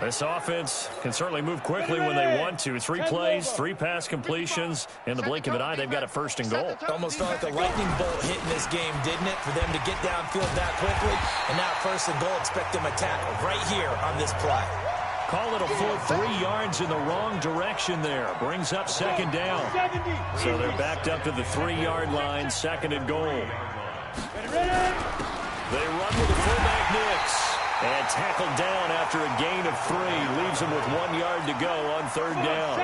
This offense can certainly move quickly when they want to. 3 plays, 3 pass completions. In the blink of an eye, they've got a 1st and goal. Almost felt like a lightning bolt hitting this game, didn't it? For them to get downfield that quickly. And now 1st and goal, expect them to tackle right here on this play. Call it a full 3 yards in the wrong direction there. Brings up 2nd down. So they're backed up to the 3-yard line, 2nd and goal. They run with the fullback Nix. And tackled down after a gain of 3. Leaves them with 1 yard to go on 3rd down.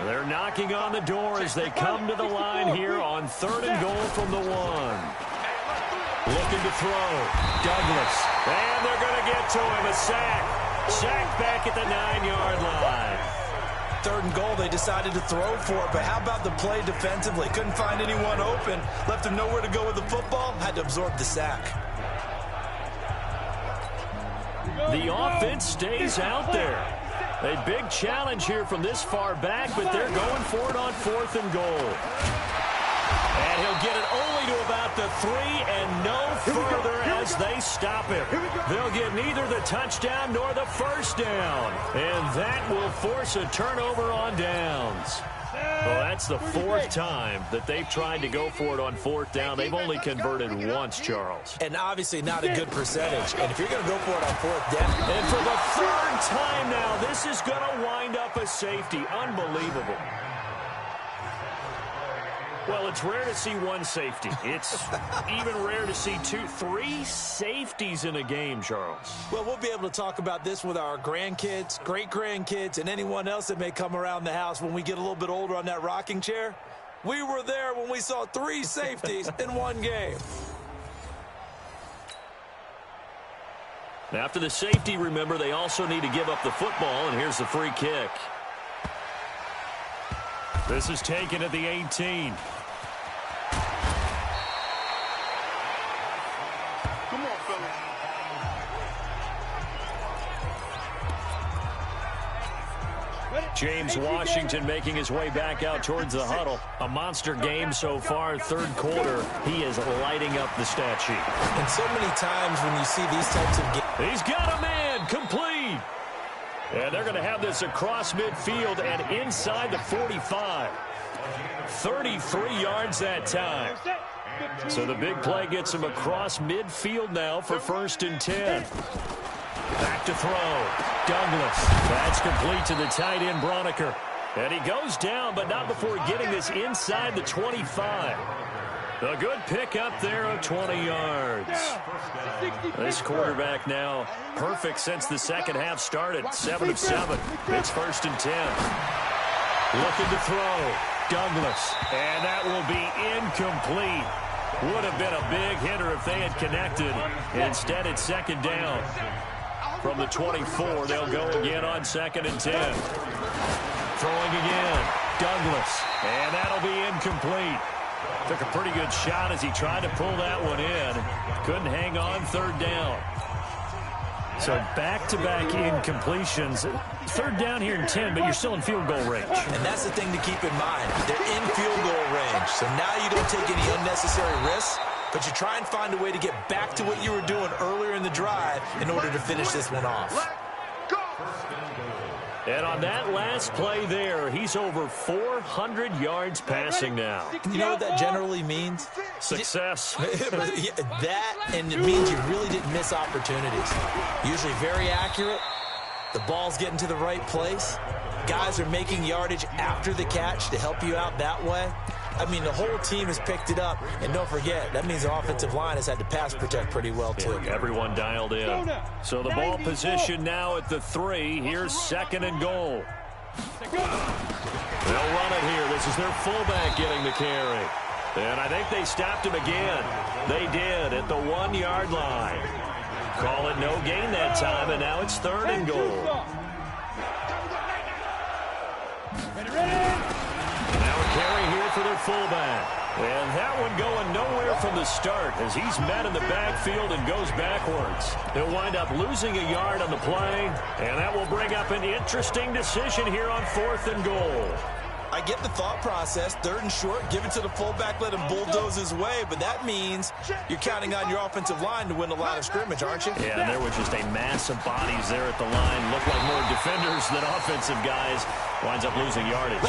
They're knocking on the door as they come to the line here on 3rd and goal from the 1. Looking to throw. Douglas. And they're going to get to him. A sack. Sacked back at the 9-yard line. 3rd and goal, they decided to throw for it, but how about the play defensively? Couldn't find anyone open, left him nowhere to go with the football, had to absorb the sack. The offense stays out there. A big challenge here from this far back, but they're going for it on 4th and goal. And he'll get it only to about the 3 and no further as they stop him. They'll get neither the touchdown nor the first down. And that will force a turnover on downs. Well, that's the 4th time that they've tried to go for it on 4th down. They've only converted once, Charles. And obviously not a good percentage. And if you're going to go for it on 4th down. And for the 3rd time now, this is going to wind up a safety. Unbelievable. Well, it's rare to see one safety. It's even rare to see 3 safeties in a game, Charles. Well, we'll be able to talk about this with our grandkids, great-grandkids, and anyone else that may come around the house when we get a little bit older on that rocking chair. We were there when we saw 3 safeties in one game. After the safety, remember, they also need to give up the football, and here's the free kick. This is taken at the 18. Come on, fellas. James Washington making his way back out towards the huddle. A monster game so far, 3rd quarter. He is lighting up the stat sheet. And so many times when you see these types of games. He's got a man, complete. And they're going to have this across midfield and inside the 45. 33 yards that time. So the big play gets him across midfield now for 1st and 10. Back to throw. Douglas. That's complete to the tight end, Broniker. And he goes down, but not before getting this inside the 25. A good pick up there of 20 yards. This quarterback now perfect since the second half started. 7 of 7. It's 1st and 10. Looking to throw. Douglas. And that will be incomplete. Would have been a big hitter if they had connected. Instead, it's 2nd down. From the 24, they'll go again on 2nd and 10. Throwing again. Douglas. And that'll be incomplete. Took a pretty good shot as he tried to pull that one in. Couldn't hang on 3rd down. So back-to-back incompletions. 3rd down here in 10, but you're still in field goal range. And that's the thing to keep in mind. They're in field goal range. So now you don't take any unnecessary risks, but you try and find a way to get back to what you were doing earlier in the drive in order to finish this one off. And on that last play there, he's over 400 yards passing now. You know what that generally means? Success. That, and it means you really didn't miss opportunities. Usually very accurate. The ball's getting to the right place. Guys are making yardage after the catch to help you out that way. I mean, the whole team has picked it up. And don't forget, that means the offensive line has had to pass protect pretty well, too. Yeah, everyone dialed in. So the ball position now at the 3. Here's 2nd and goal. They'll run it here. This is their fullback getting the carry. And I think they stopped him again. They did at the 1-yard line. Call it no gain that time, and now it's 3rd and goal. Now a carry here for their fullback. And that one going nowhere from the start as he's met in the backfield and goes backwards. They'll wind up losing a yard on the play, and that will bring up an interesting decision here on 4th and goal. I get the thought process. 3rd and short, give it to the fullback, let him bulldoze his way, but that means you're counting on your offensive line to win the line of scrimmage, aren't you? Yeah, and there was just a mass of bodies there at the line. Looked like more defenders than offensive guys. Winds up losing yardage.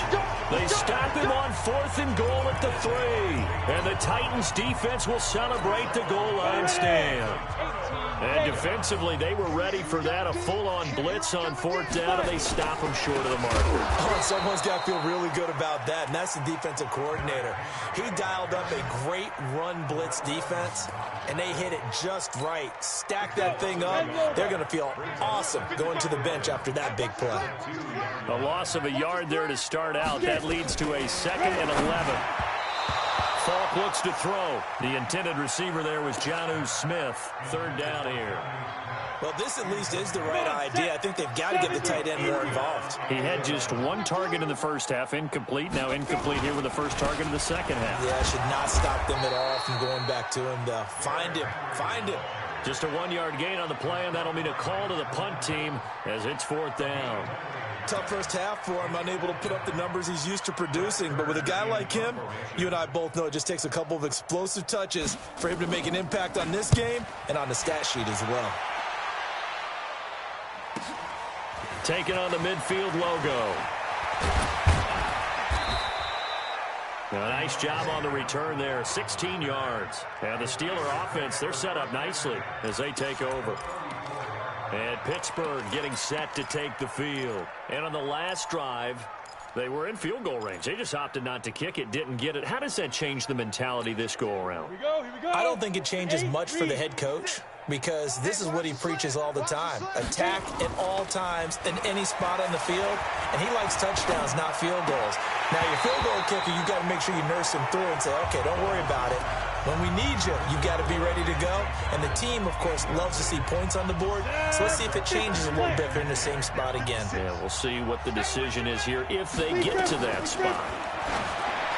They stop him on 4th and goal at the 3. And the Titans defense will celebrate the goal line stand. And defensively, they were ready for that. A full-on blitz on 4th down, and they stop him short of the marker. Oh, and someone's got to feel really good about that, and that's the defensive coordinator. He dialed up a great run blitz defense, and they hit it just right. Stack that thing up. They're going to feel awesome going to the bench after that big play. A loss of a yard there to start out. That leads to a 2nd and 11. Falcons MYnewyork looks to throw. The intended receiver there was Jonnu Smith. Third down here. Well, this at least is the right idea. I think they've got to get the tight end more involved. He had just one target in the first half, incomplete. Now incomplete here with the first target in the second half. Yeah, should not stop them at all from going back to him, though. Find him. Find him. Just a 1-yard gain on the play, and that'll mean a call to the punt team as it's fourth down. Tough first half for him, unable to put up the numbers he's used to producing. But with a guy like him, you and I both know it just takes a couple of explosive touches for him to make an impact on this game and on the stat sheet as well. Taking on the midfield logo. Now, a nice job on the return there, 16 yards. And the Steeler offense, they're set up nicely as they take over. And Pittsburgh getting set to take the field. And on the last drive, they were in field goal range. They just opted not to kick it, didn't get it. How does that change the mentality this go-around? Here we go. I don't think it changes much for the head coach, because this is what he preaches all the time. Attack at all times in any spot on the field, and he likes touchdowns, not field goals. Now, your field goal kicker, you got to make sure you nurse him through and say, okay, don't worry about it. When we need you, you got to be ready to go. And the team, of course, loves to see points on the board. So let's see if it changes a little bit if they're in the same spot again. Yeah, we'll see what the decision is here if they get to that spot.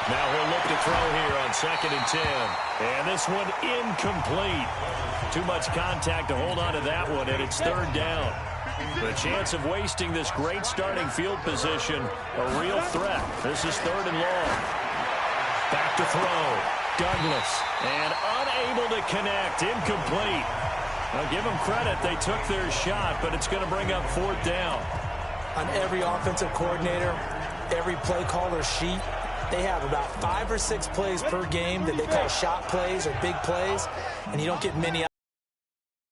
Now he'll look to throw here on 2nd and 10. And this one incomplete. Too much contact to hold on to that one, and it's third down. The chance of wasting this great starting field position, a real threat. This is 3rd and long. Back to throw. Douglas, and unable to connect, incomplete. Now give them credit, they took their shot, but it's going to bring up 4th down. On every offensive coordinator, every play caller sheet, they have about 5 or 6 plays per game that they call shot plays or big plays, and you don't get many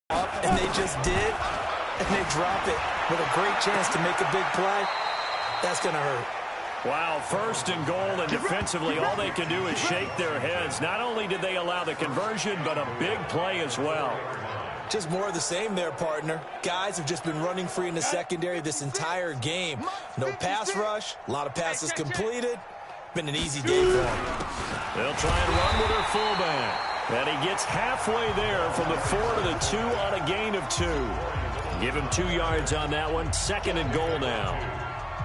up, and they just did, and they drop it with a great chance to make a big play. That's going to hurt. Wow, 1st and goal, and defensively all they can do is shake their heads. Not only did they allow the conversion, but a big play as well. Just more of the same there, partner. Guys have just been running free in the secondary this entire game. No pass rush, a lot of passes completed. Been an easy day for them. They'll try and run with their fullback. And he gets halfway there from the 4 to the 2 on a gain of 2. Give him 2 yards on that one. 2nd and goal now.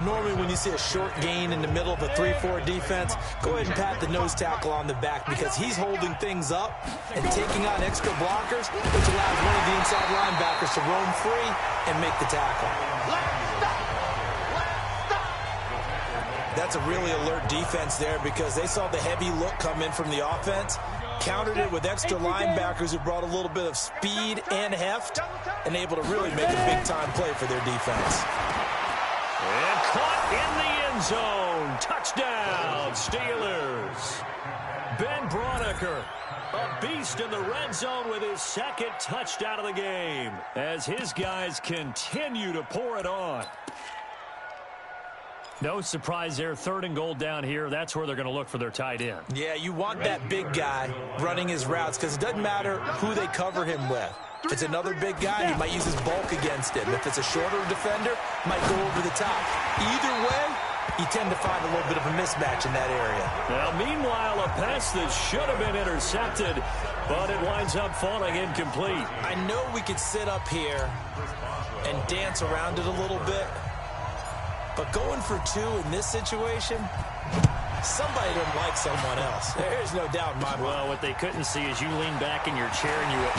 Normally when you see a short gain in the middle of a 3-4 defense, go ahead and pat the nose tackle on the back because he's holding things up and taking on extra blockers, which allows one of the inside linebackers to roam free and make the tackle. That's a really alert defense there because they saw the heavy look come in from the offense, countered it with extra linebackers who brought a little bit of speed and heft, and able to really make a big-time play for their defense. And caught in the end zone. Touchdown, Steelers. Ben Braunecker, a beast in the red zone with his 2nd touchdown of the game as his guys continue to pour it on. No surprise there, 3rd and goal down here. That's where they're going to look for their tight end. Yeah, you want that big guy running his routes because it doesn't matter who they cover him with. If it's another big guy, he might use his bulk against him. If it's a shorter defender, might go over the top. Either way, you tend to find a little bit of a mismatch in that area. Now, meanwhile, a pass that should have been intercepted, but it winds up falling incomplete. I know we could sit up here and dance around it a little bit, but going for 2 in this situation, somebody doesn't like someone else. There's no doubt in my mind. Well, what they couldn't see is you lean back in your chair and you went,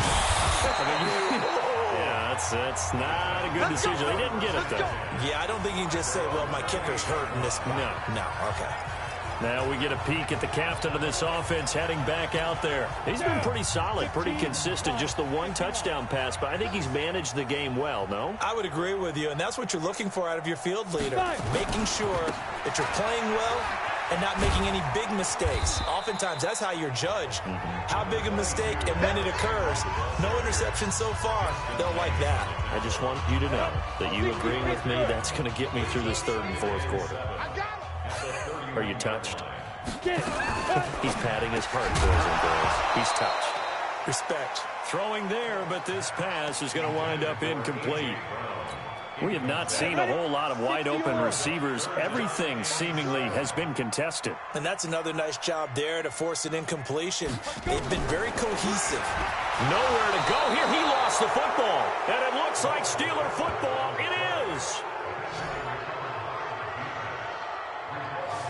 yeah, that's not a good decision. They didn't get it, though. Yeah, I don't think you can just say, well, my kicker's hurt in this spot. No, okay. Now we get a peek at the captain of this offense heading back out there. He's been pretty solid, pretty consistent, just the 1 touchdown pass, but I think he's managed the game well, no? I would agree with you, and that's what you're looking for out of your field leader, making sure that you're playing well and not making any big mistakes. Oftentimes, that's how you're judged. How big a mistake and when it occurs. No interception so far. They'll like that. I just want you to know that you agreeing with me, that's going to get me through this 3rd and 4th quarter. Are you touched? He's patting his heart, boys and girls. He's touched. Respect. Throwing there, but this pass is going to wind up incomplete. We have not seen a whole lot of wide-open receivers. Everything seemingly has been contested. And that's another nice job there to force an incompletion. They've been very cohesive. Nowhere to go here. He lost the football. And it looks like Steeler football. It is.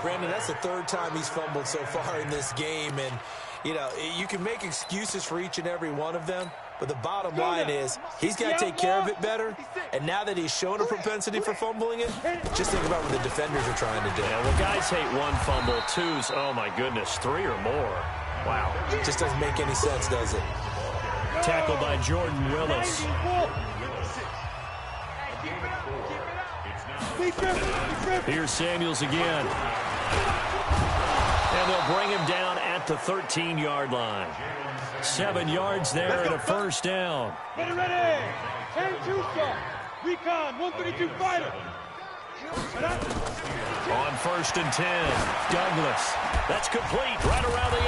Brandon, that's the third time he's fumbled so far in this game. And, you know, you can make excuses for each and every one of them. But the bottom line is he's got to take care of it better. And now that he's shown a propensity for fumbling it, just think about what the defenders are trying to do. Yeah, well, guys hate one fumble, twos, oh, my goodness, three or more. Wow. It just doesn't make any sense, does it? Tackled by Jordan Willis. Here's Samuels again. And they'll bring him down at the 13-yard line. 7 yards there and a first down. Ready, 10-2 Recon, 132 fighter. On 1st and 10, Douglas. That's complete right around the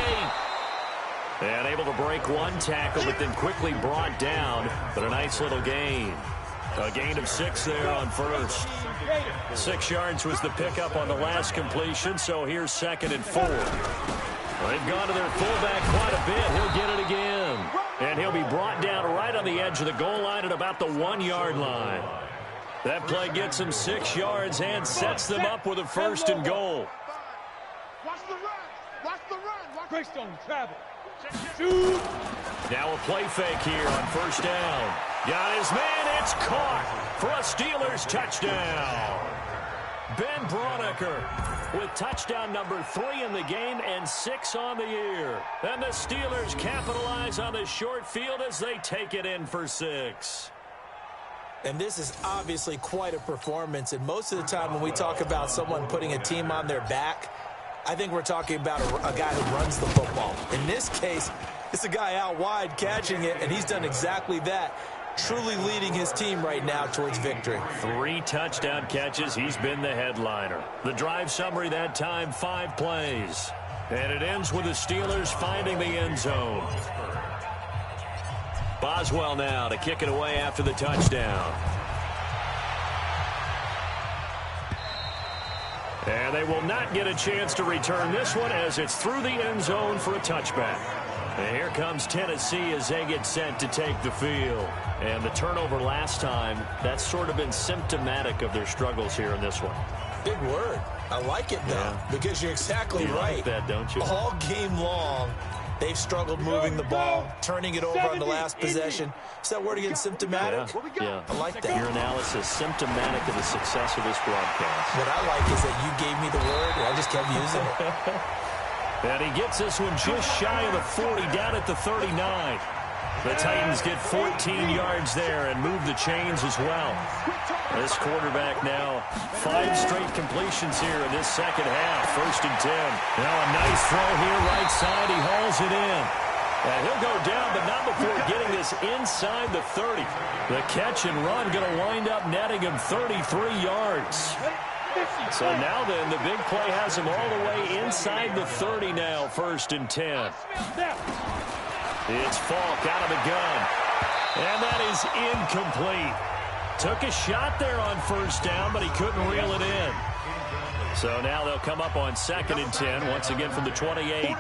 8. And able to break one tackle, but then quickly brought down. But a nice little gain. A gain of 6 there on first. 6 yards was the pickup on the last completion, so here's 2nd and 4. They've gone to their fullback quite a bit. He'll get it again. And he'll be brought down right on the edge of the goal line at about the 1-yard line. That play gets him 6 yards and sets them up with a 1st and goal. Watch the run. Watch the run. Greystone, travel. Shoot. Now a play fake here on 1st down. Got his man. It's caught for a Steelers touchdown. Ben Braunecker with touchdown number 3 in the game and 6 on the year. And the Steelers capitalize on the short field as they take it in for 6. And this is obviously quite a performance. And most of the time when we talk about someone putting a team on their back, I think we're talking about a guy who runs the football. In this case, it's a guy out wide catching it, and he's done exactly that. Truly leading his team right now towards victory. 3 touchdown catches. He's been the headliner. The drive summary that time, 5 plays. And it ends with the Steelers finding the end zone. Boswell now to kick it away after the touchdown. And they will not get a chance to return this one as it's through the end zone for a touchback. And here comes Tennessee as they get set to take the field. And the turnover last time, that's sort of been symptomatic of their struggles here in this one. Big word. I like it, though, because you're exactly right. Like that, don't you? All game long, they've struggled moving the ball, turning it over on the last possession. Is that word again, symptomatic? Yeah. I like that. Your analysis, symptomatic of the success of this broadcast. What I like is that you gave me the word, and I just kept using it. And he gets this one just shy of the 40, down at the 39. The Titans get 14 yards there and move the chains as well. This quarterback now 5 straight completions here in this second half. 1st and 10. Now a nice throw here right side. He hauls it in. And he'll go down, but not before getting this inside the 30. The catch and run going to wind up netting him 33 yards. So now then, the big play has him all the way inside the 30 now. 1st and 10. It's Falk out of the gun. And that is incomplete. Took a shot there on 1st down, but he couldn't reel it in. So now they'll come up on 2nd and 10, once again from the 28.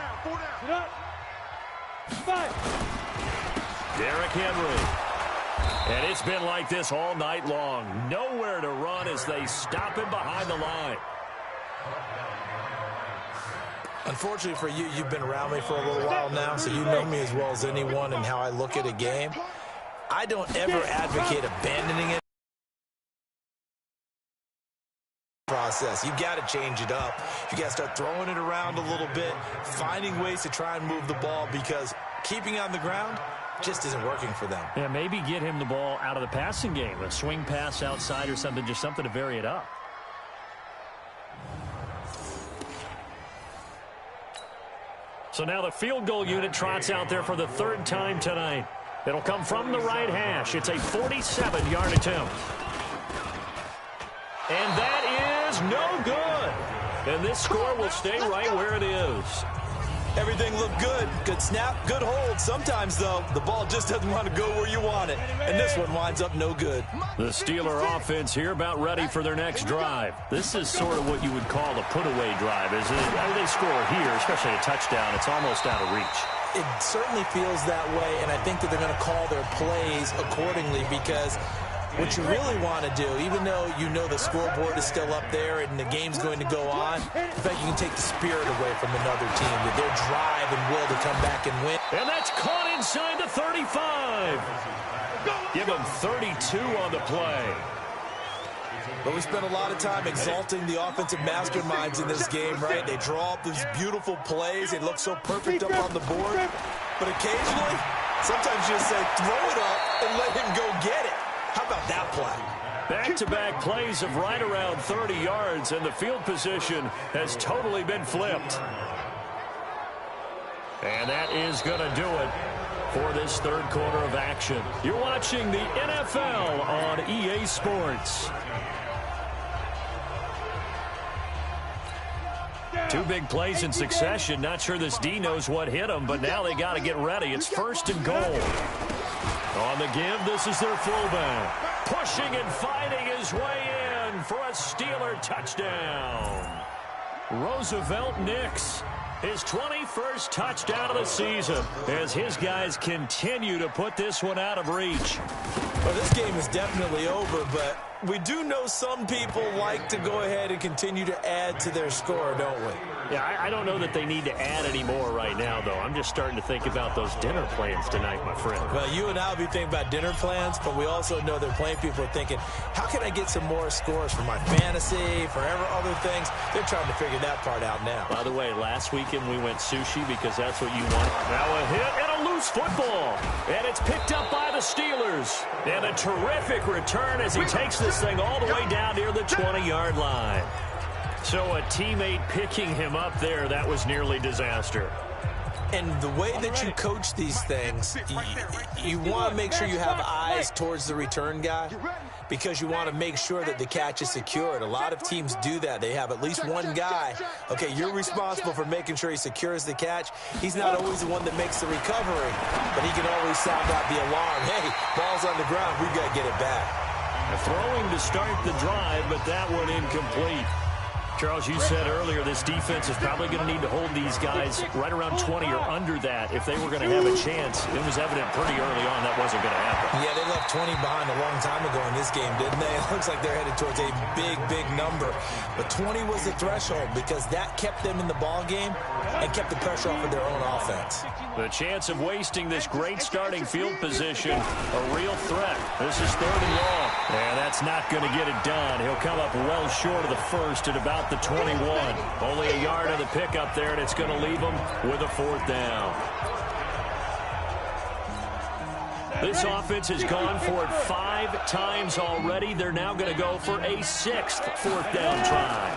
Derrick Henry. And it's been like this all night long. Nowhere to run as they stop him behind the line. Unfortunately for you, you've been around me for a little while now, so you know me as well as anyone and how I look at a game. I don't ever advocate abandoning it. Process. You got to change it up. You got to start throwing it around a little bit, finding ways to try and move the ball, because keeping on the ground just isn't working for them. Yeah, maybe get him the ball out of the passing game, a swing pass outside or something, just something to vary it up. So now the field goal unit trots out there for the 3rd time tonight. It'll come from the right hash. It's a 47-yard attempt. And that is no good. And this score will stay right where it is. Everything looked good. Good snap, good hold. Sometimes, though, the ball just doesn't want to go where you want it. And this one winds up no good. The Steeler offense here about ready for their next drive. This is sort of what you would call a put-away drive, isn't it? I mean, they score here, especially a touchdown. It's almost out of reach. It certainly feels that way, and I think that they're going to call their plays accordingly because what you really want to do, even though you know the scoreboard is still up there and the game's going to go on, in fact, you can take the spirit away from another team, with their drive and will to come back and win. And that's caught inside the 35. Give them 32 on the play. But we spent a lot of time exalting the offensive masterminds in this game, right? They draw up these beautiful plays. They look so perfect up on the board. But occasionally, sometimes you just say, throw it up and let him go get it. How about that play? Back-to-back plays of right around 30 yards, and the field position has totally been flipped. And that is going to do it for this third quarter of action. You're watching the NFL on EA Sports. Two big plays in succession. Not sure this D knows what hit him, but now they got to get ready. It's first and goal. On the give, this is their fullback. Pushing and fighting his way in for a Steeler touchdown. Roosevelt Nix, his 21st touchdown of the season, as his guys continue to put this one out of reach. Well, this game is definitely over, but we do know some people like to go ahead and continue to add to their score, don't we? Yeah, I don't know that they need to add any more right now, though. I'm just starting to think about those dinner plans tonight, my friend. Well, you and I will be thinking about dinner plans, but we also know they're playing people are thinking, how can I get some more scores for my fantasy, for other things? They're trying to figure that part out now. By the way, last weekend we went sushi because that's what you want. Now a hit and a loose football. And it's picked up by the Steelers. And a terrific return as he takes this thing all the way down near the 20-yard line. So a teammate picking him up there, that was nearly disaster. And the way that you coach these things, you want to make sure you have eyes towards the return guy because you want to make sure that the catch is secured. A lot of teams do that. They have at least one guy. Okay, you're responsible for making sure he secures the catch. He's not always the one that makes the recovery, but he can always sound out the alarm. Hey, ball's on the ground. We've got to get it back. Throwing to start the drive, but that one incomplete. Charles, you said earlier this defense is probably going to need to hold these guys right around 20 or under that if they were going to have a chance. It was evident pretty early on that wasn't going to happen. Yeah, they left 20 behind a long time ago in this game, didn't they? It looks like they're headed towards a big, big number. But 20 was the threshold because that kept them in the ball game and kept the pressure off of their own offense. The chance of wasting this great starting field position, a real threat. This is third and long. And that's not going to get it done. He'll come up well short of the first at about the 21. Only a yard of the pickup there, and it's going to leave them with a fourth down. This offense has gone for it 5 times already. They're now going to go for a 6th fourth down try.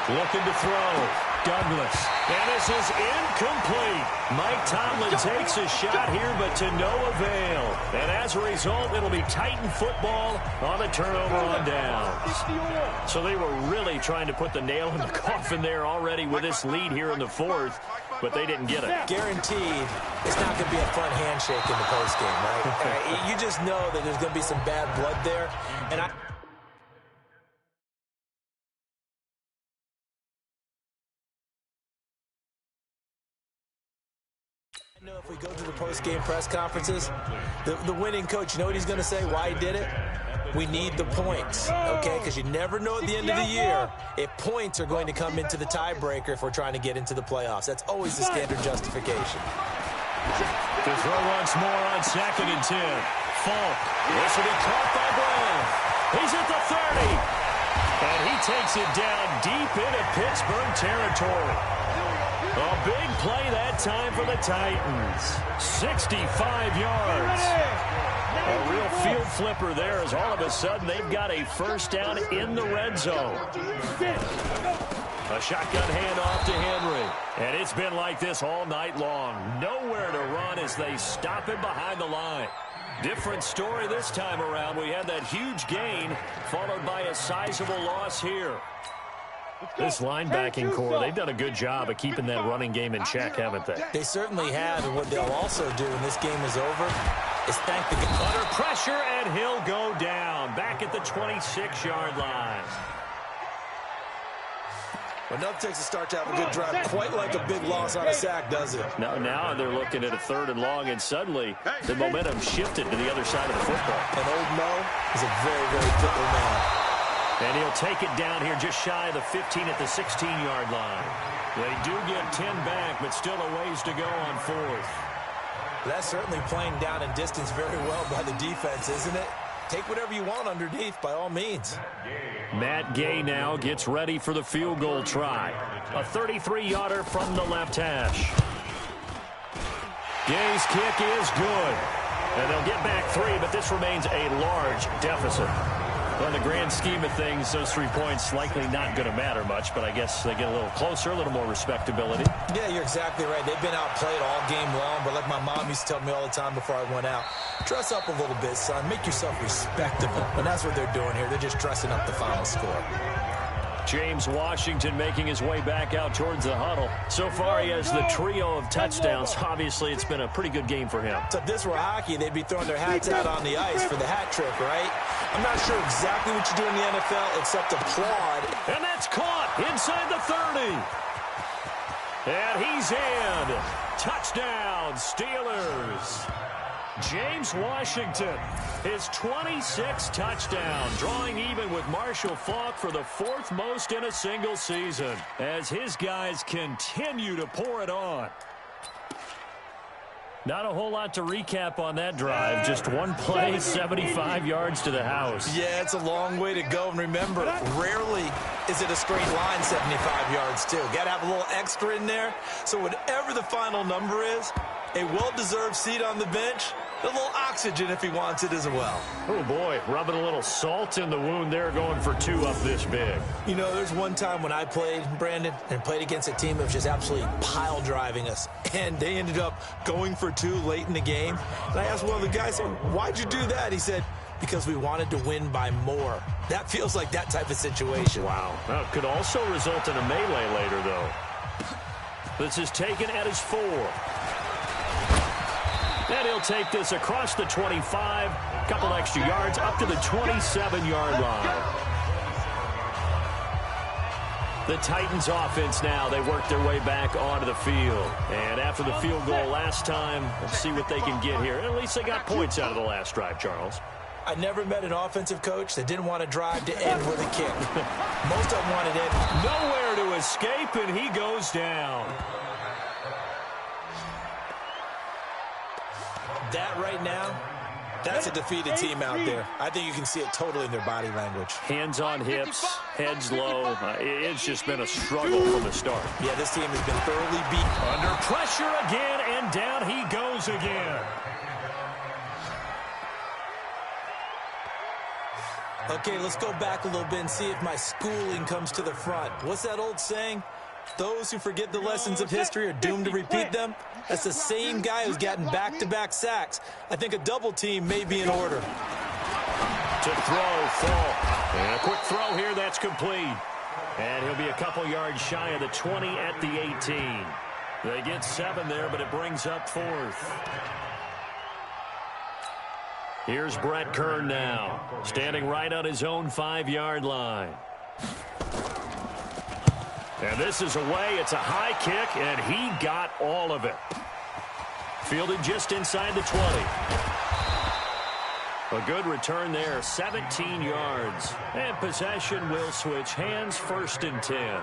Looking to throw. Douglas. And this is incomplete. Mike Tomlin takes a shot here, but to no avail. And as a result, it'll be Titan football on the turnover on downs. So they were really trying to put the nail in the coffin there already with this lead here in the fourth, but they didn't get it. Guaranteed, it's not going to be a fun handshake in the postgame, right? You just know that there's going to be some bad blood there. And I know if we go to the post-game press conferences, the winning coach, you know what he's going to say, why he did it? We need the points, okay? Because you never know at the end of the year if points are going to come into the tiebreaker if we're trying to get into the playoffs. That's always the standard justification. To throw once more on 2nd and 10. Falk. This will be caught by Brown. He's at the 30. And he takes it down deep into Pittsburgh territory. A big play that time for the Titans. 65 yards. A real field flipper there as all of a sudden they've got a first down in the red zone. A shotgun handoff to Henry. And it's been like this all night long. Nowhere to run as they stop him behind the line. Different story this time around. We had that huge gain followed by a sizable loss here. This linebacking core, they've done a good job of keeping that running game in check, haven't they? They certainly have, and what they'll also do when this game is over is thank the game. Under pressure, and he'll go down. Back at the 26-yard line. Enough takes to start to have a good drive. Quite like a big loss on a sack, does it? Now they're looking at a 3rd and long, and suddenly the momentum shifted to the other side of the football. And old Mo is a very, very fickle man. And he'll take it down here just shy of the 15 at the 16-yard line. They do get 10 back, but still a ways to go on 4th. That's certainly playing down in distance very well by the defense, isn't it? Take whatever you want underneath, by all means. Matt Gay now gets ready for the field goal try. A 33-yarder from the left hash. Gay's kick is good. And they'll get back 3, but this remains a large deficit. Well, in the grand scheme of things, those 3 points likely not going to matter much, but I guess they get a little closer, a little more respectability. Yeah, you're exactly right. They've been outplayed all game long, but like my mom used to tell me all the time before I went out, dress up a little bit, son. Make yourself respectable. And that's what they're doing here. They're just dressing up the final score. James Washington making his way back out towards the huddle. So far, he has the trio of touchdowns. Obviously, it's been a pretty good game for him. So if this were hockey, they'd be throwing their hats out on the ice for the hat trick, right? I'm not sure exactly what you do in the NFL except applaud. And that's caught inside the 30. And he's in. Touchdown, Steelers. James Washington, his 26th touchdown, drawing even with Marshall Faulk for the 4th most in a single season, as his guys continue to pour it on. Not a whole lot to recap on that drive. Just one play, 75 yards to the house. Yeah, it's a long way to go. And remember, rarely is it a straight line 75 yards, too. Got to have a little extra in there. So whatever the final number is, a well-deserved seat on the bench, a little oxygen if he wants it as well. Oh, boy, rubbing a little salt in the wound there, going for 2 up this big. You know, there's one time when I played, Brandon, and played against a team that was just absolutely pile driving us, and they ended up going for 2 late in the game. And I asked one of the guys, why'd you do that? He said, because we wanted to win by more. That feels like that type of situation. Wow. Well, it could also result in a melee later, though. This is taken at his 4. And he'll take this across the 25, a couple extra yards, up to the 27-yard line. The Titans offense now, they work their way back onto the field. And after the field goal last time, let's see what they can get here. At least they got points out of the last drive, Charles. I never met an offensive coach that didn't want to drive to end with a kick. Most of them wanted it. Nowhere to escape, and he goes down. That right now, that's a defeated team out there. I think you can see it totally in their body language. Hands on hips, heads low. It's just been a struggle from the start. Yeah, this team has been thoroughly beat. Under pressure again, and down he goes again. Okay, let's go back a little bit and see if my schooling comes to the front. What's that old saying? Those who forget the lessons of history are doomed to repeat them. That's the same guy who's gotten back-to-back sacks. I think a double team may be in order. To throw, Faulk. And a quick throw here, that's complete. And he'll be a couple yards shy of the 20 at the 18. They get 7 there, but it brings up 4th. Here's Brett Kern now, standing right on his own 5-yard line. And this is away. It's a high kick, and he got all of it. Fielded just inside the 20. A good return there, 17 yards. And possession will switch hands, 1st and 10.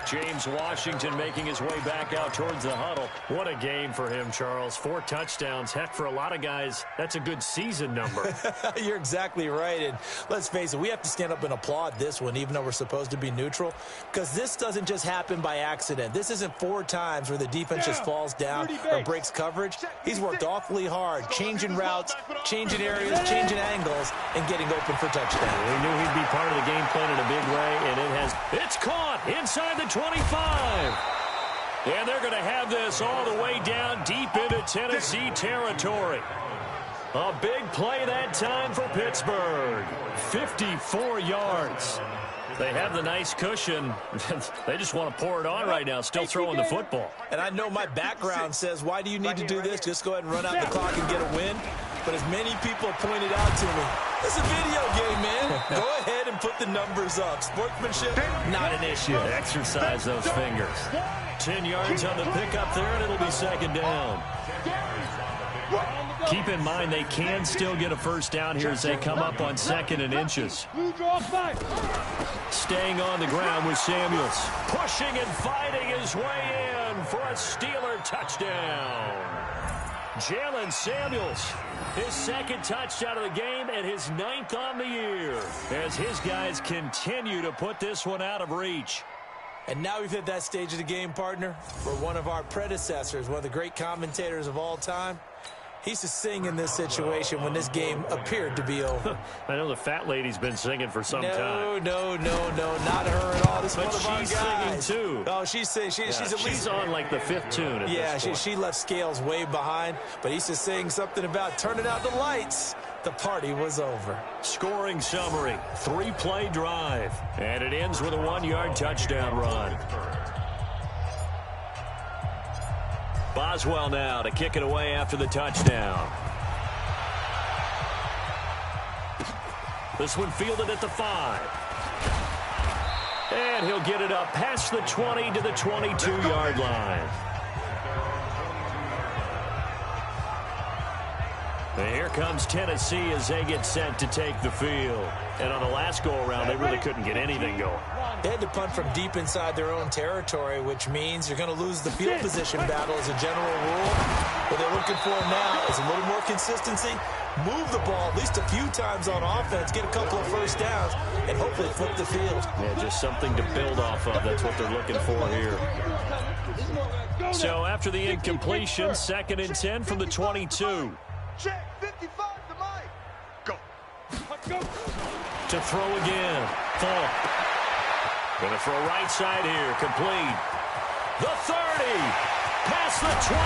James Washington making his way back out towards the huddle. What a game for him, Charles. 4 touchdowns. Heck, for a lot of guys, that's a good season number. You're exactly right. And let's face it, we have to stand up and applaud this one, even though we're supposed to be neutral, because this doesn't just happen by accident. This isn't 4 times where the defense just falls down or breaks coverage. He's worked awfully hard, changing routes, changing areas, changing angles, and getting open for touchdown. We knew he'd be part of the game plan in a big way, and it's caught inside the 25. And they're going to have this all the way down deep into Tennessee territory. A big play that time for Pittsburgh. 54 yards. They have the nice cushion. They just want to pour it on right now, still throwing the football. And I know my background says, why do you need to do this? Just go ahead and run out the clock and get a win. But as many people have pointed out to me, it's a video game, man. Go ahead and put the numbers up. Sportsmanship, not an issue. Exercise those fingers. 10 yards on the pickup there, and it'll be second down. Keep in mind they can still get a first down here as they come up on 2nd and inches. Staying on the ground with Samuels. Pushing and fighting his way in for a Steeler touchdown. Jalen Samuels, his 2nd touchdown of the game and his 9th on the year as his guys continue to put this one out of reach. And now we've hit that stage of the game, partner, where one of our predecessors, one of the great commentators of all time, he used to sing in this situation when this game appeared to be over. I know the fat lady's been singing for some time. No, not her at all. This is one of our guys. But she's singing, too. Oh, she's at least... She's on, like, the 5th tune at this point. She left Scales way behind, but he used to sing something about turning out the lights. The party was over. Scoring summary, 3-play drive, and it ends with a 1-yard touchdown run. Boswell now to kick it away after the touchdown. This one fielded at the 5. And he'll get it up past the 20 to the 22-yard line. And here comes Tennessee as they get set to take the field. And on the last go-around, they really couldn't get anything going. They had to punt from deep inside their own territory, which means you're going to lose the field position battle as a general rule. What they're looking for now is a little more consistency, move the ball at least a few times on offense, get a couple of first downs, and hopefully flip the field. Yeah, just something to build off of. That's what they're looking for here. So after the incompletion, 2nd and 10 from the 22. Check 55 to Mike. Go. To throw again. Falk. Going to throw right side here. Complete. The 30. Past the 20.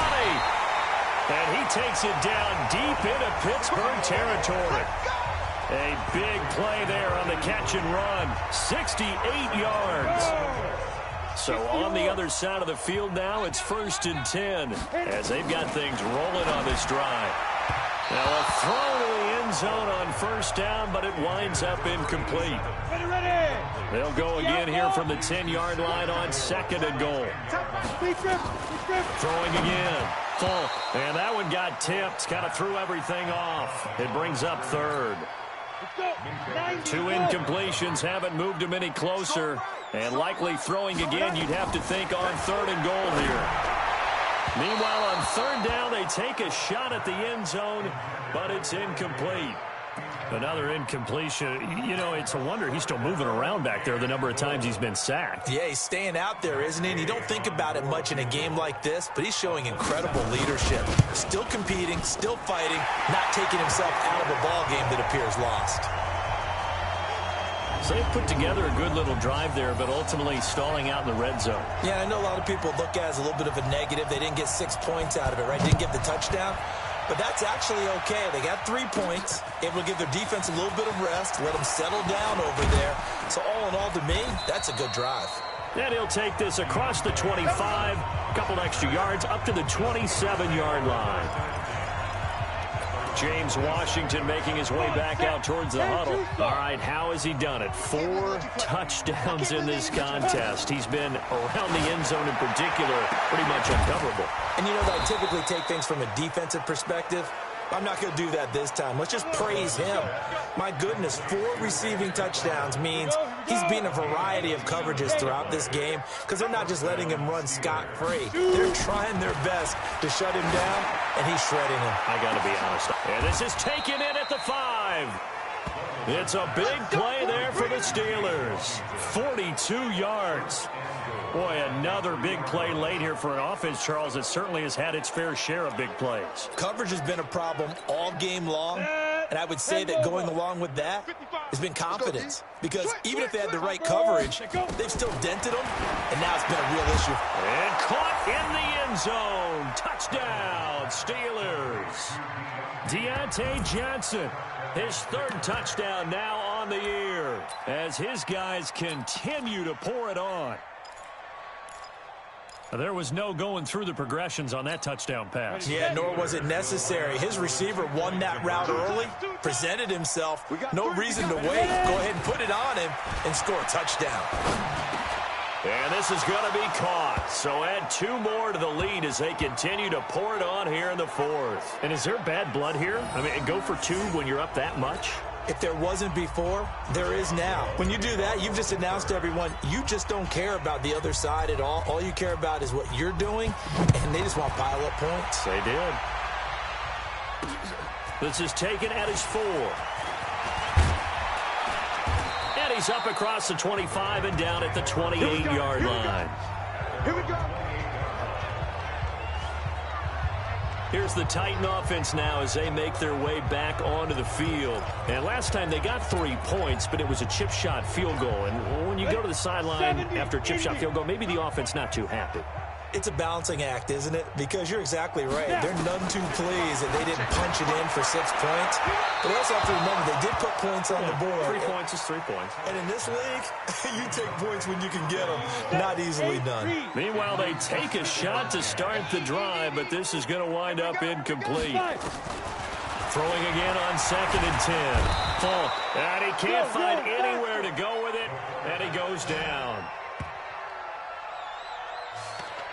And he takes it down deep into Pittsburgh territory. A big play there on the catch and run. 68 yards. So on the other side of the field now, it's 1st and 10 as they've got things rolling on this drive. Now a throw to the end zone on 1st down, but it winds up incomplete. They'll go again here from the 10-yard line on 2nd and goal. Throwing again. Falk. And that one got tipped. Kind of threw everything off. It brings up 3rd. 2 incompletions haven't moved him any closer. And likely throwing again, you'd have to think on 3rd and goal here. Meanwhile, on 3rd down, they take a shot at the end zone, but it's incomplete. Another incompletion. You know, it's a wonder he's still moving around back there the number of times he's been sacked. Yeah, he's staying out there, isn't he? And you don't think about it much in a game like this, but he's showing incredible leadership. Still competing, still fighting, not taking himself out of a ball game that appears lost. So they've put together a good little drive there, but ultimately stalling out in the red zone. Yeah, I know a lot of people look at it as a little bit of a negative. They didn't get 6 points out of it, right? Didn't get the touchdown. But that's actually okay. They got 3 points, able to give their defense a little bit of rest, let them settle down over there. So all in all, to me, that's a good drive. And he'll take this across the 25, a couple extra yards, up to the 27-yard line. James Washington making his way back out towards the huddle. All right, how has he done it? 4 touchdowns in this contest. He's been around the end zone in particular, pretty much uncoverable. And you know that I typically take things from a defensive perspective. I'm not going to do that this time. Let's just praise him. My goodness, 4 receiving touchdowns means he's been a variety of coverages throughout this game because they're not just letting him run scot-free. They're trying their best to shut him down, and he's shredding him. I got to be honest. And this is taken in at the 5. It's a big play there for the Steelers. 42 yards. Boy, another big play late here for an offense, Charles, that certainly has had its fair share of big plays. Coverage has been a problem all game long, and I would say that going along with that has been confidence. Because even if they had the right coverage, they've still dented them, and now it's been a real issue. And caught in the end zone. Touchdown, Steelers. Deontay Johnson His third touchdown now on the year as his guys continue to pour it on. There was no going through the progressions on that touchdown pass. Yeah, nor was it necessary. His receiver won that route early, presented himself. No reason to wait. Go ahead and put it on him and score a touchdown. And this is going to be caught. So add 2 more to the lead as they continue to pour it on here in the fourth. And is there bad blood here? I mean, go for 2 when you're up that much? If there wasn't before, there is now. When you do that, you've just announced to everyone, you just don't care about the other side at all. All you care about is what you're doing, and they just want to pile up points. They did. This is taken at his 4. And he's up across the 25 and down at the 28-yard line. Here we go. Here's the Titan offense now as they make their way back onto the field. And last time they got 3 points, but it was a chip shot field goal. And when you go to the sideline after a chip shot field goal, maybe the offense not too happy. It's a balancing act, isn't it? Because you're exactly right. They're none too pleased that they didn't punch it in for 6 points. But we also have to remember they did put points on the board. 3 points is 3 points. And in this league, you take points when you can get them. Not easily done. Meanwhile, they take a shot to start the drive, but this is going to wind up incomplete. Throwing again on 2nd and 10. Full. And he can't find anywhere to go with it, and he goes down.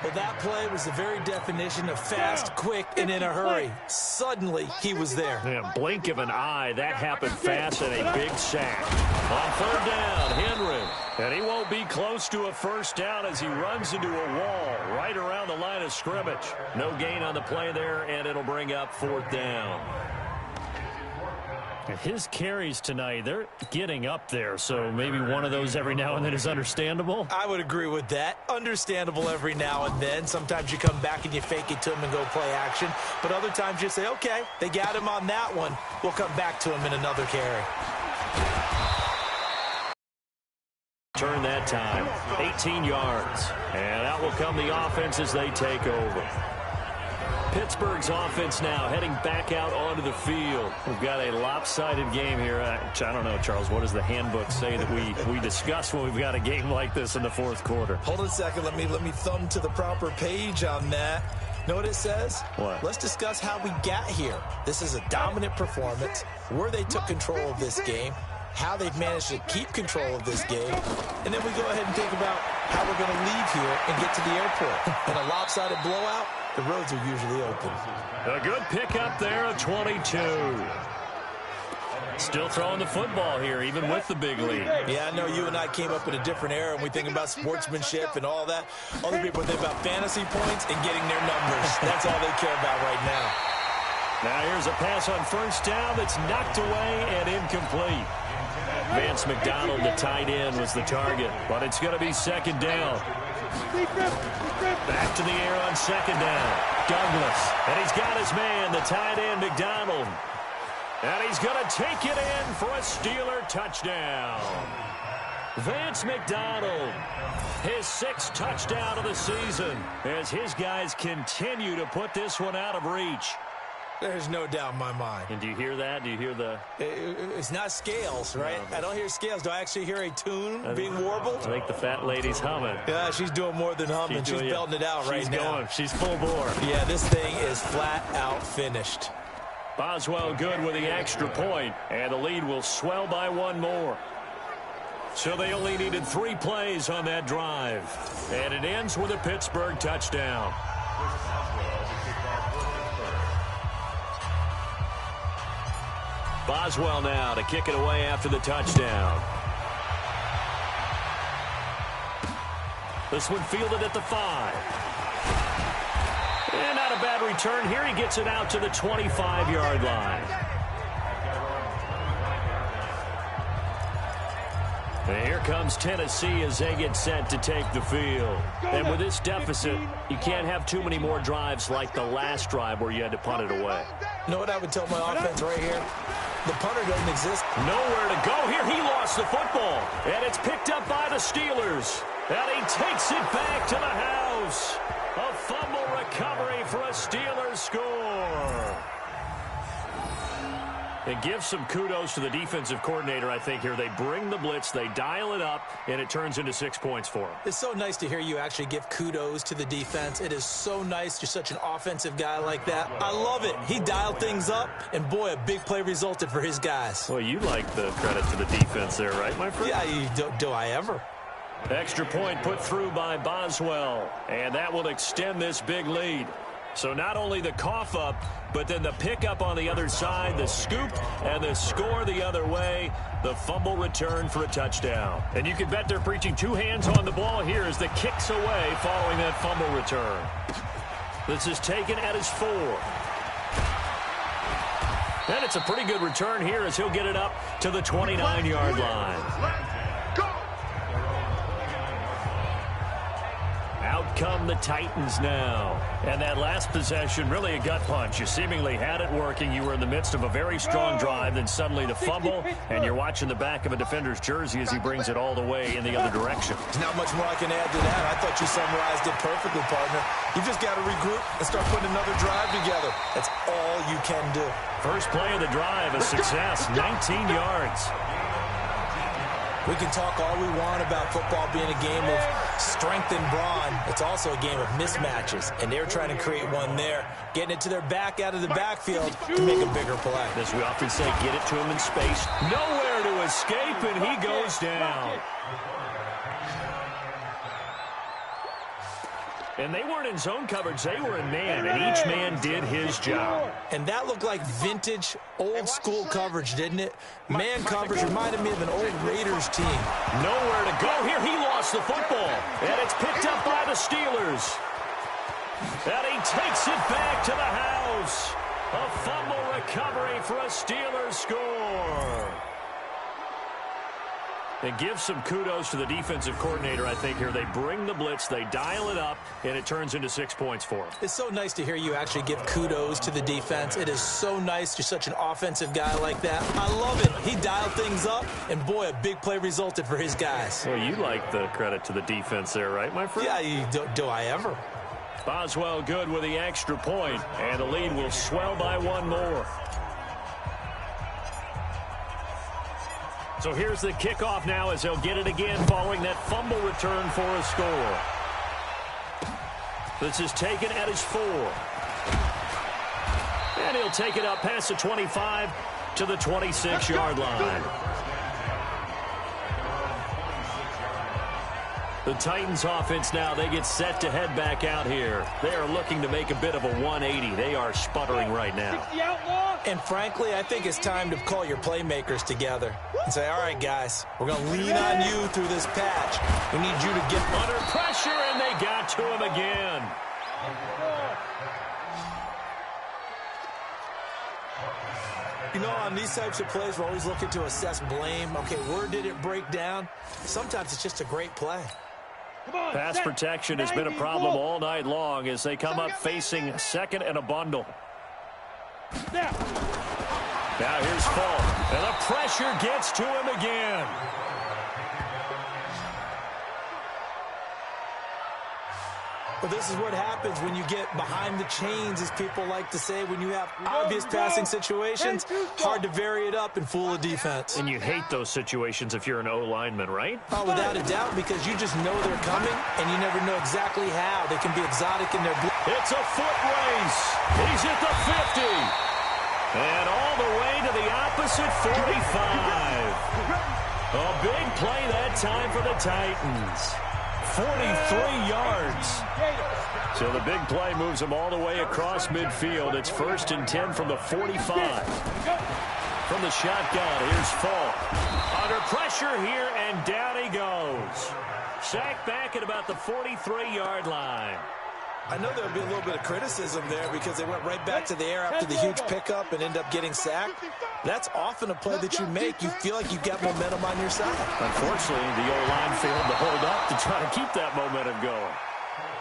Well, that play was the very definition of fast, quick, and in a hurry. Suddenly, he was there. Yeah, blink of an eye, that happened fast and a big sack. On 3rd down, Henry. And he won't be close to a first down as he runs into a wall right around the line of scrimmage. No gain on the play there, and it'll bring up 4th down. And his carries tonight, they're getting up there, so maybe one of those every now and then is understandable. I would agree with that. Understandable every now and then. Sometimes you come back and you fake it to him and go play action. But other times you say, okay, they got him on that one. We'll come back to him in another carry. Turn that time, 18 yards. And out will come the offense as they take over. Pittsburgh's offense now heading back out onto the field. We've got a lopsided game here. I don't know, Charles, what does the handbook say that we discuss when we've got a game like this in the 4th quarter? Hold on a second. Let me thumb to the proper page on that. Know what it says? What? Let's discuss how we got here. This is a dominant performance, where they took control of this game, how they've managed to keep control of this game, and then we go ahead and think about how we're going to leave here and get to the airport. In a lopsided blowout, the roads are usually open. A good pickup there of 22. Still throwing the football here, even with the big lead. Yeah, I know you and I came up in a different era, and we think about sportsmanship and all that. Other people think about fantasy points and getting their numbers. That's all they care about right now. Now here's a pass on 1st down that's knocked away and incomplete. Vance McDonald, the tight end, was the target, but it's going to be 2nd down. Back to the air on 2nd down. Douglas, and he's got his man, the tight end, McDonald. And he's going to take it in for a Steeler touchdown. Vance McDonald, his 6th touchdown of the season, as his guys continue to put this one out of reach. There's no doubt in my mind. And do you hear that? Do you hear the... It's not scales, right? I don't hear scales. Do I actually hear a tune being warbled? I think the fat lady's humming. Yeah, she's doing more than humming. She's belting it out right now. She's going. She's full bore. Yeah, this thing is flat out finished. Boswell good with the extra point, and the lead will swell by 1 more. So they only needed 3 plays on that drive. And it ends with a Pittsburgh touchdown. Boswell now to kick it away after the touchdown. This one fielded at the 5. And not a bad return here. He gets it out to the 25-yard line. And here comes Tennessee as they get set to take the field. And with this deficit, you can't have too many more drives like the last drive where you had to punt it away. You know what I would tell my offense right here? The punter doesn't exist. Nowhere to go here. He lost the football. And it's picked up by the Steelers. And he takes it back to the house. A fumble recovery for a Steelers score. And give some kudos to the defensive coordinator, I think, here. They bring the blitz, they dial it up, and it turns into 6 points for them. It's so nice to hear you actually give kudos to the defense. It is so nice. You're such an offensive guy like that. I love it. He dialed things up, and boy, a big play resulted for his guys. Well, you like the credit to the defense there, right, my friend? Yeah, do I ever? Extra point put through by Boswell, and that will extend this big lead. So not only the cough up, but then the pickup on the other side, the scoop, and the score the other way, the fumble return for a touchdown. And you can bet they're preaching two hands on the ball here as the kicks away following that fumble return. This is taken at his 4. And it's a pretty good return here as he'll get it up to the 29-yard line. Out come the Titans now. And that last possession, really a gut punch. You seemingly had it working. You were in the midst of a very strong drive, then suddenly the fumble, and you're watching the back of a defender's jersey as he brings it all the way in the other direction. There's not much more I can add to that. I thought you summarized it perfectly, partner. You just got to regroup and start putting another drive together. That's all you can do. First play of the drive, a success, 19 yards. We can talk all we want about football being a game of strength and brawn. It's also a game of mismatches, and they're trying to create one there, getting it to their back out of the backfield to make a bigger play. As we often say, get it to him in space. Nowhere to escape, and he goes down. And they weren't in zone coverage. They were in man, and each man did his job. And that looked like vintage, old-school coverage, didn't it? Man coverage reminded me of an old Raiders team. Nowhere to go here. He lost the football, and it's picked up by the Steelers. And he takes it back to the house. A fumble recovery for a Steelers score. And give some kudos to the defensive coordinator, I think, here. They bring the blitz, they dial it up, and it turns into 6 points for them. It's so nice to hear you actually give kudos to the defense. It is so nice. You're such an offensive guy like that. I love it. He dialed things up, and boy, a big play resulted for his guys. Well, you like the credit to the defense there, right, my friend? Yeah, do I ever? Boswell good with the extra point, and the lead will swell by one more. So here's the kickoff now as they'll get it again following that fumble return for a score. This is taken at his 4. And he'll take it up past the 25 to the 26-yard line. The Titans offense now, they get set to head back out here. They are looking to make a bit of a 180. They are sputtering right now. And frankly, I think it's time to call your playmakers together and say, all right, guys, we're going to lean on you through this patch. We need you to get under pressure, and they got to him again. You know, on these types of plays, we're always looking to assess blame. Okay, where did it break down? Sometimes it's just a great play. Pass protection has been a problem all night long as they come up facing second and a bundle. Now here's Falk, and the pressure gets to him again. Well, this is what happens when you get behind the chains, as people like to say. When you have obvious passing situations, hard to vary it up and fool a defense. And you hate those situations if you're an O-lineman, right? Oh, without a doubt, because you just know they're coming, and you never know exactly how. They can be exotic in their... It's a foot race. He's at the 50. And all the way to the opposite 45. A big play that time for the Titans. 43 yards. So the big play moves them all the way across midfield. It's 1st and 10 from the 45. From the shotgun, here's Falk. Under pressure here, and down he goes. Sacked back at about the 43-yard line. I know there'll be a little bit of criticism there because they went right back to the air after the huge pickup and end up getting sacked. That's often a play that you make. You feel like you've got momentum on your side. Unfortunately, the O-line failed to hold up to try to keep that momentum going.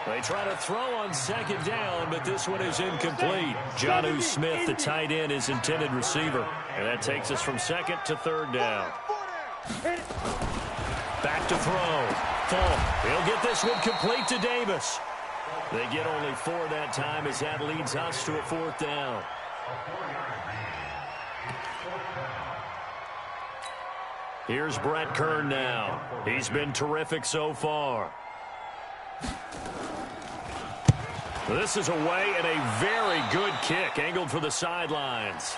They try to throw on second down, but this one is incomplete. Jonnu Smith, the tight end, is intended receiver. And that takes us from second to third down. Back to throw. Falk, he'll get this one complete to Davis. They get only 4 that time as that leads us to a 4th down. Here's Brett Kern now. He's been terrific so far. This is away and a very good kick angled for the sidelines.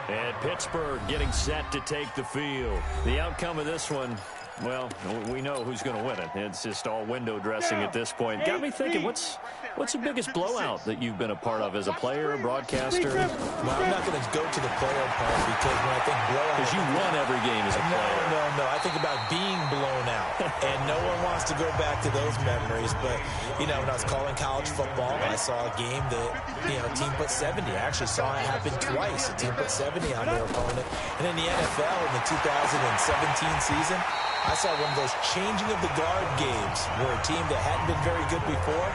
And Pittsburgh getting set to take the field. The outcome of this one, well, we know who's going to win it. It's just all window dressing at this point. Got me thinking, what's the biggest blowout that you've been a part of as a player, broadcaster? Well, I'm not going to go to the player part because when I think blowout... Because you won every game as a player. No. I think about being blown out. And no one wants to go back to those memories. But, you know, when I was calling college football, I saw a game that, you know, a team put 70. I actually saw it happen twice. A team put 70 on their opponent. And in the NFL in the 2017 season, I saw one of those changing of the guard games where a team that hadn't been very good before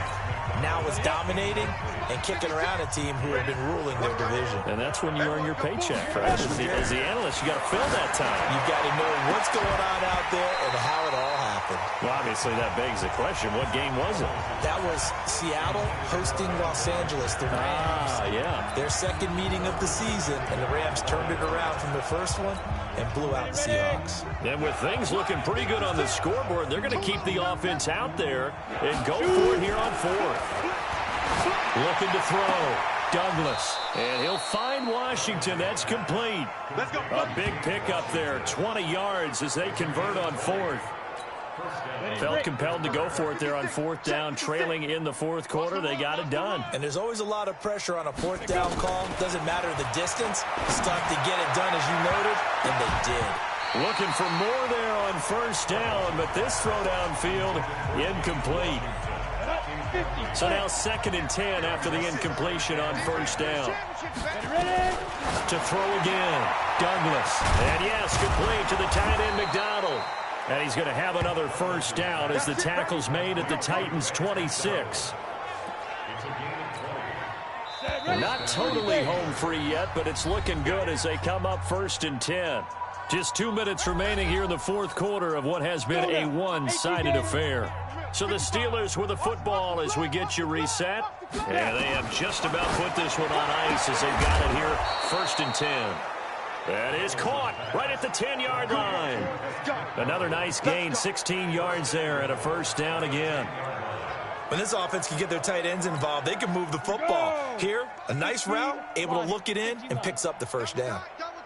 now was dominating and kicking around a team who had been ruling their division. And that's when you earn your paycheck, right? As the analyst, you got to fill that time. You've got to know what's going on out there and how it all happened. Well, obviously, that begs the question, what game was it? That was Seattle hosting Los Angeles, the Rams. Yeah. Their second meeting of the season, and the Rams turned it around from the first one and blew out the Seahawks. And with things looking pretty good on the scoreboard, they're going to keep the offense out there and go for it here on fourth. Looking to throw. Douglas. And he'll find Washington. That's complete. A big pickup there. 20 yards as they convert on fourth. Felt compelled to go for it there on fourth down, trailing in the fourth quarter. They got it done. And there's always a lot of pressure on a fourth down call. Doesn't matter the distance. It's time to get it done, as you noted, and they did. Looking for more there on first down, but this throw downfield incomplete. So now 2nd and 10 after the incompletion on first down. To throw again, Douglas. And yes, complete to the tight end, McDonald. And he's going to have another first down as the tackle's made at the Titans' 26. Not totally home free yet, but it's looking good as they come up 1st and 10. Just 2 minutes remaining here in the fourth quarter of what has been a one-sided affair. So the Steelers with the football as we get you reset. And they have just about put this one on ice as they've got it here, 1st and 10. That is caught right at the 10-yard line. Another nice gain, 16 yards there and a first down again. When this offense can get their tight ends involved, they can move the football. Here, a nice route, able to look it in, and picks up the first down.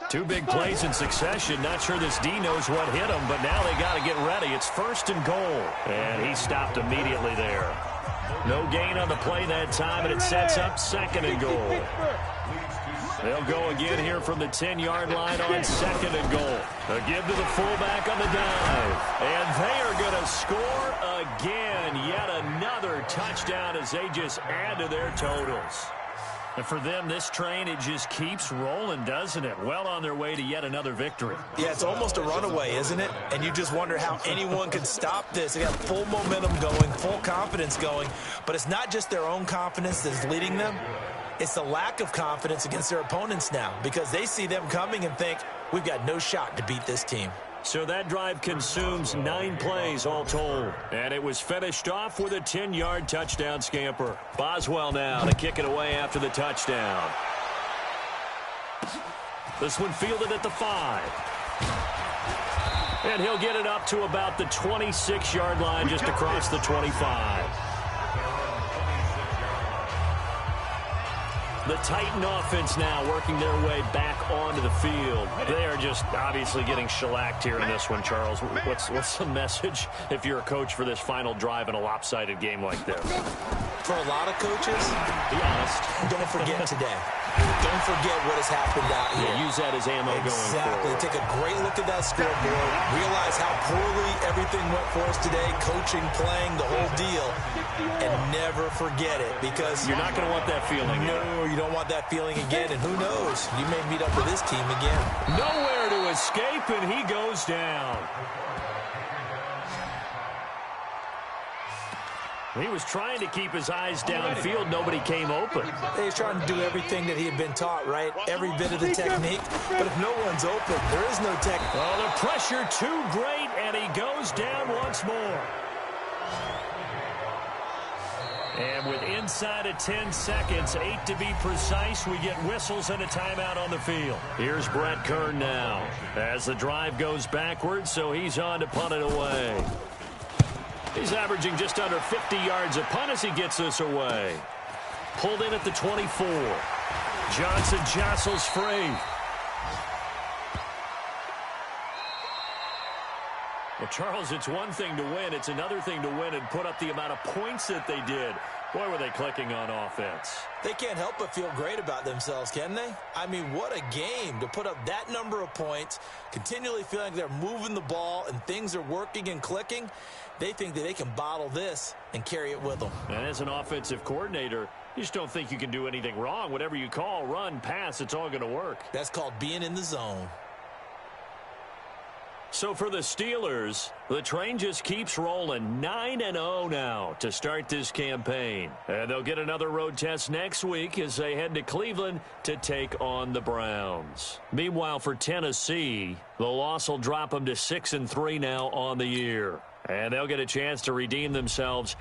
2 big plays in succession. Not sure this D knows what hit him, but now they got to get ready. It's 1st and goal. And he stopped immediately there. No gain on the play that time, and it sets up 2nd and goal. They'll go again here from the 10-yard line on 2nd and goal. A give to the fullback on the dive. And they are going to score again. Yet another touchdown as they just add to their totals. And for them, this train, it just keeps rolling, doesn't it? Well on their way to yet another victory. Yeah, it's almost a runaway, isn't it? And you just wonder how anyone could stop this. They got full momentum going, full confidence going. But it's not just their own confidence that's leading them. It's the lack of confidence against their opponents now because they see them coming and think, we've got no shot to beat this team. So that drive consumes 9 plays all told. And it was finished off with a 10-yard touchdown scamper. Boswell now to kick it away after the touchdown. This one fielded at the 5. And he'll get it up to about the 26-yard line just across the 25. The Titan offense now working their way back onto the field. They are just obviously getting shellacked here in this one, Charles. What's the message if you're a coach for this final drive in a lopsided game like this? For a lot of coaches, be honest, don't forget today. Don't forget what has happened out here. Yeah, use that as ammo going forward. Take a great look at that scoreboard. Realize how poorly everything went for us today. Coaching, playing, the whole deal. And never forget it because you're not going to want that feeling. No, you don't want that feeling again. And who knows? You may meet up with this team again. Nowhere to escape, and he goes down. He was trying to keep his eyes downfield. Nobody came open. He was trying to do everything that he had been taught, right? Every bit of the technique. But if no one's open, there is no technique. Oh, the pressure too great, and he goes down once more. And with inside of 10 seconds, 8 to be precise, we get whistles and a timeout on the field. Here's Brett Kern now as the drive goes backwards, so he's on to punt it away. He's averaging just under 50 yards a punt as he gets this away. Pulled in at the 24. Johnson jostles free. Well, Charles, it's one thing to win. It's another thing to win and put up the amount of points that they did. Boy, were they clicking on offense. They can't help but feel great about themselves, can they? I mean, what a game to put up that number of points, continually feeling like they're moving the ball and things are working and clicking. They think that they can bottle this and carry it with them. And as an offensive coordinator, you just don't think you can do anything wrong. Whatever you call, run, pass, it's all going to work. That's called being in the zone. So for the Steelers, the train just keeps rolling 9-0 now to start this campaign. And they'll get another road test next week as they head to Cleveland to take on the Browns. Meanwhile, for Tennessee, the loss will drop them to 6-3 now on the year. And they'll get a chance to redeem themselves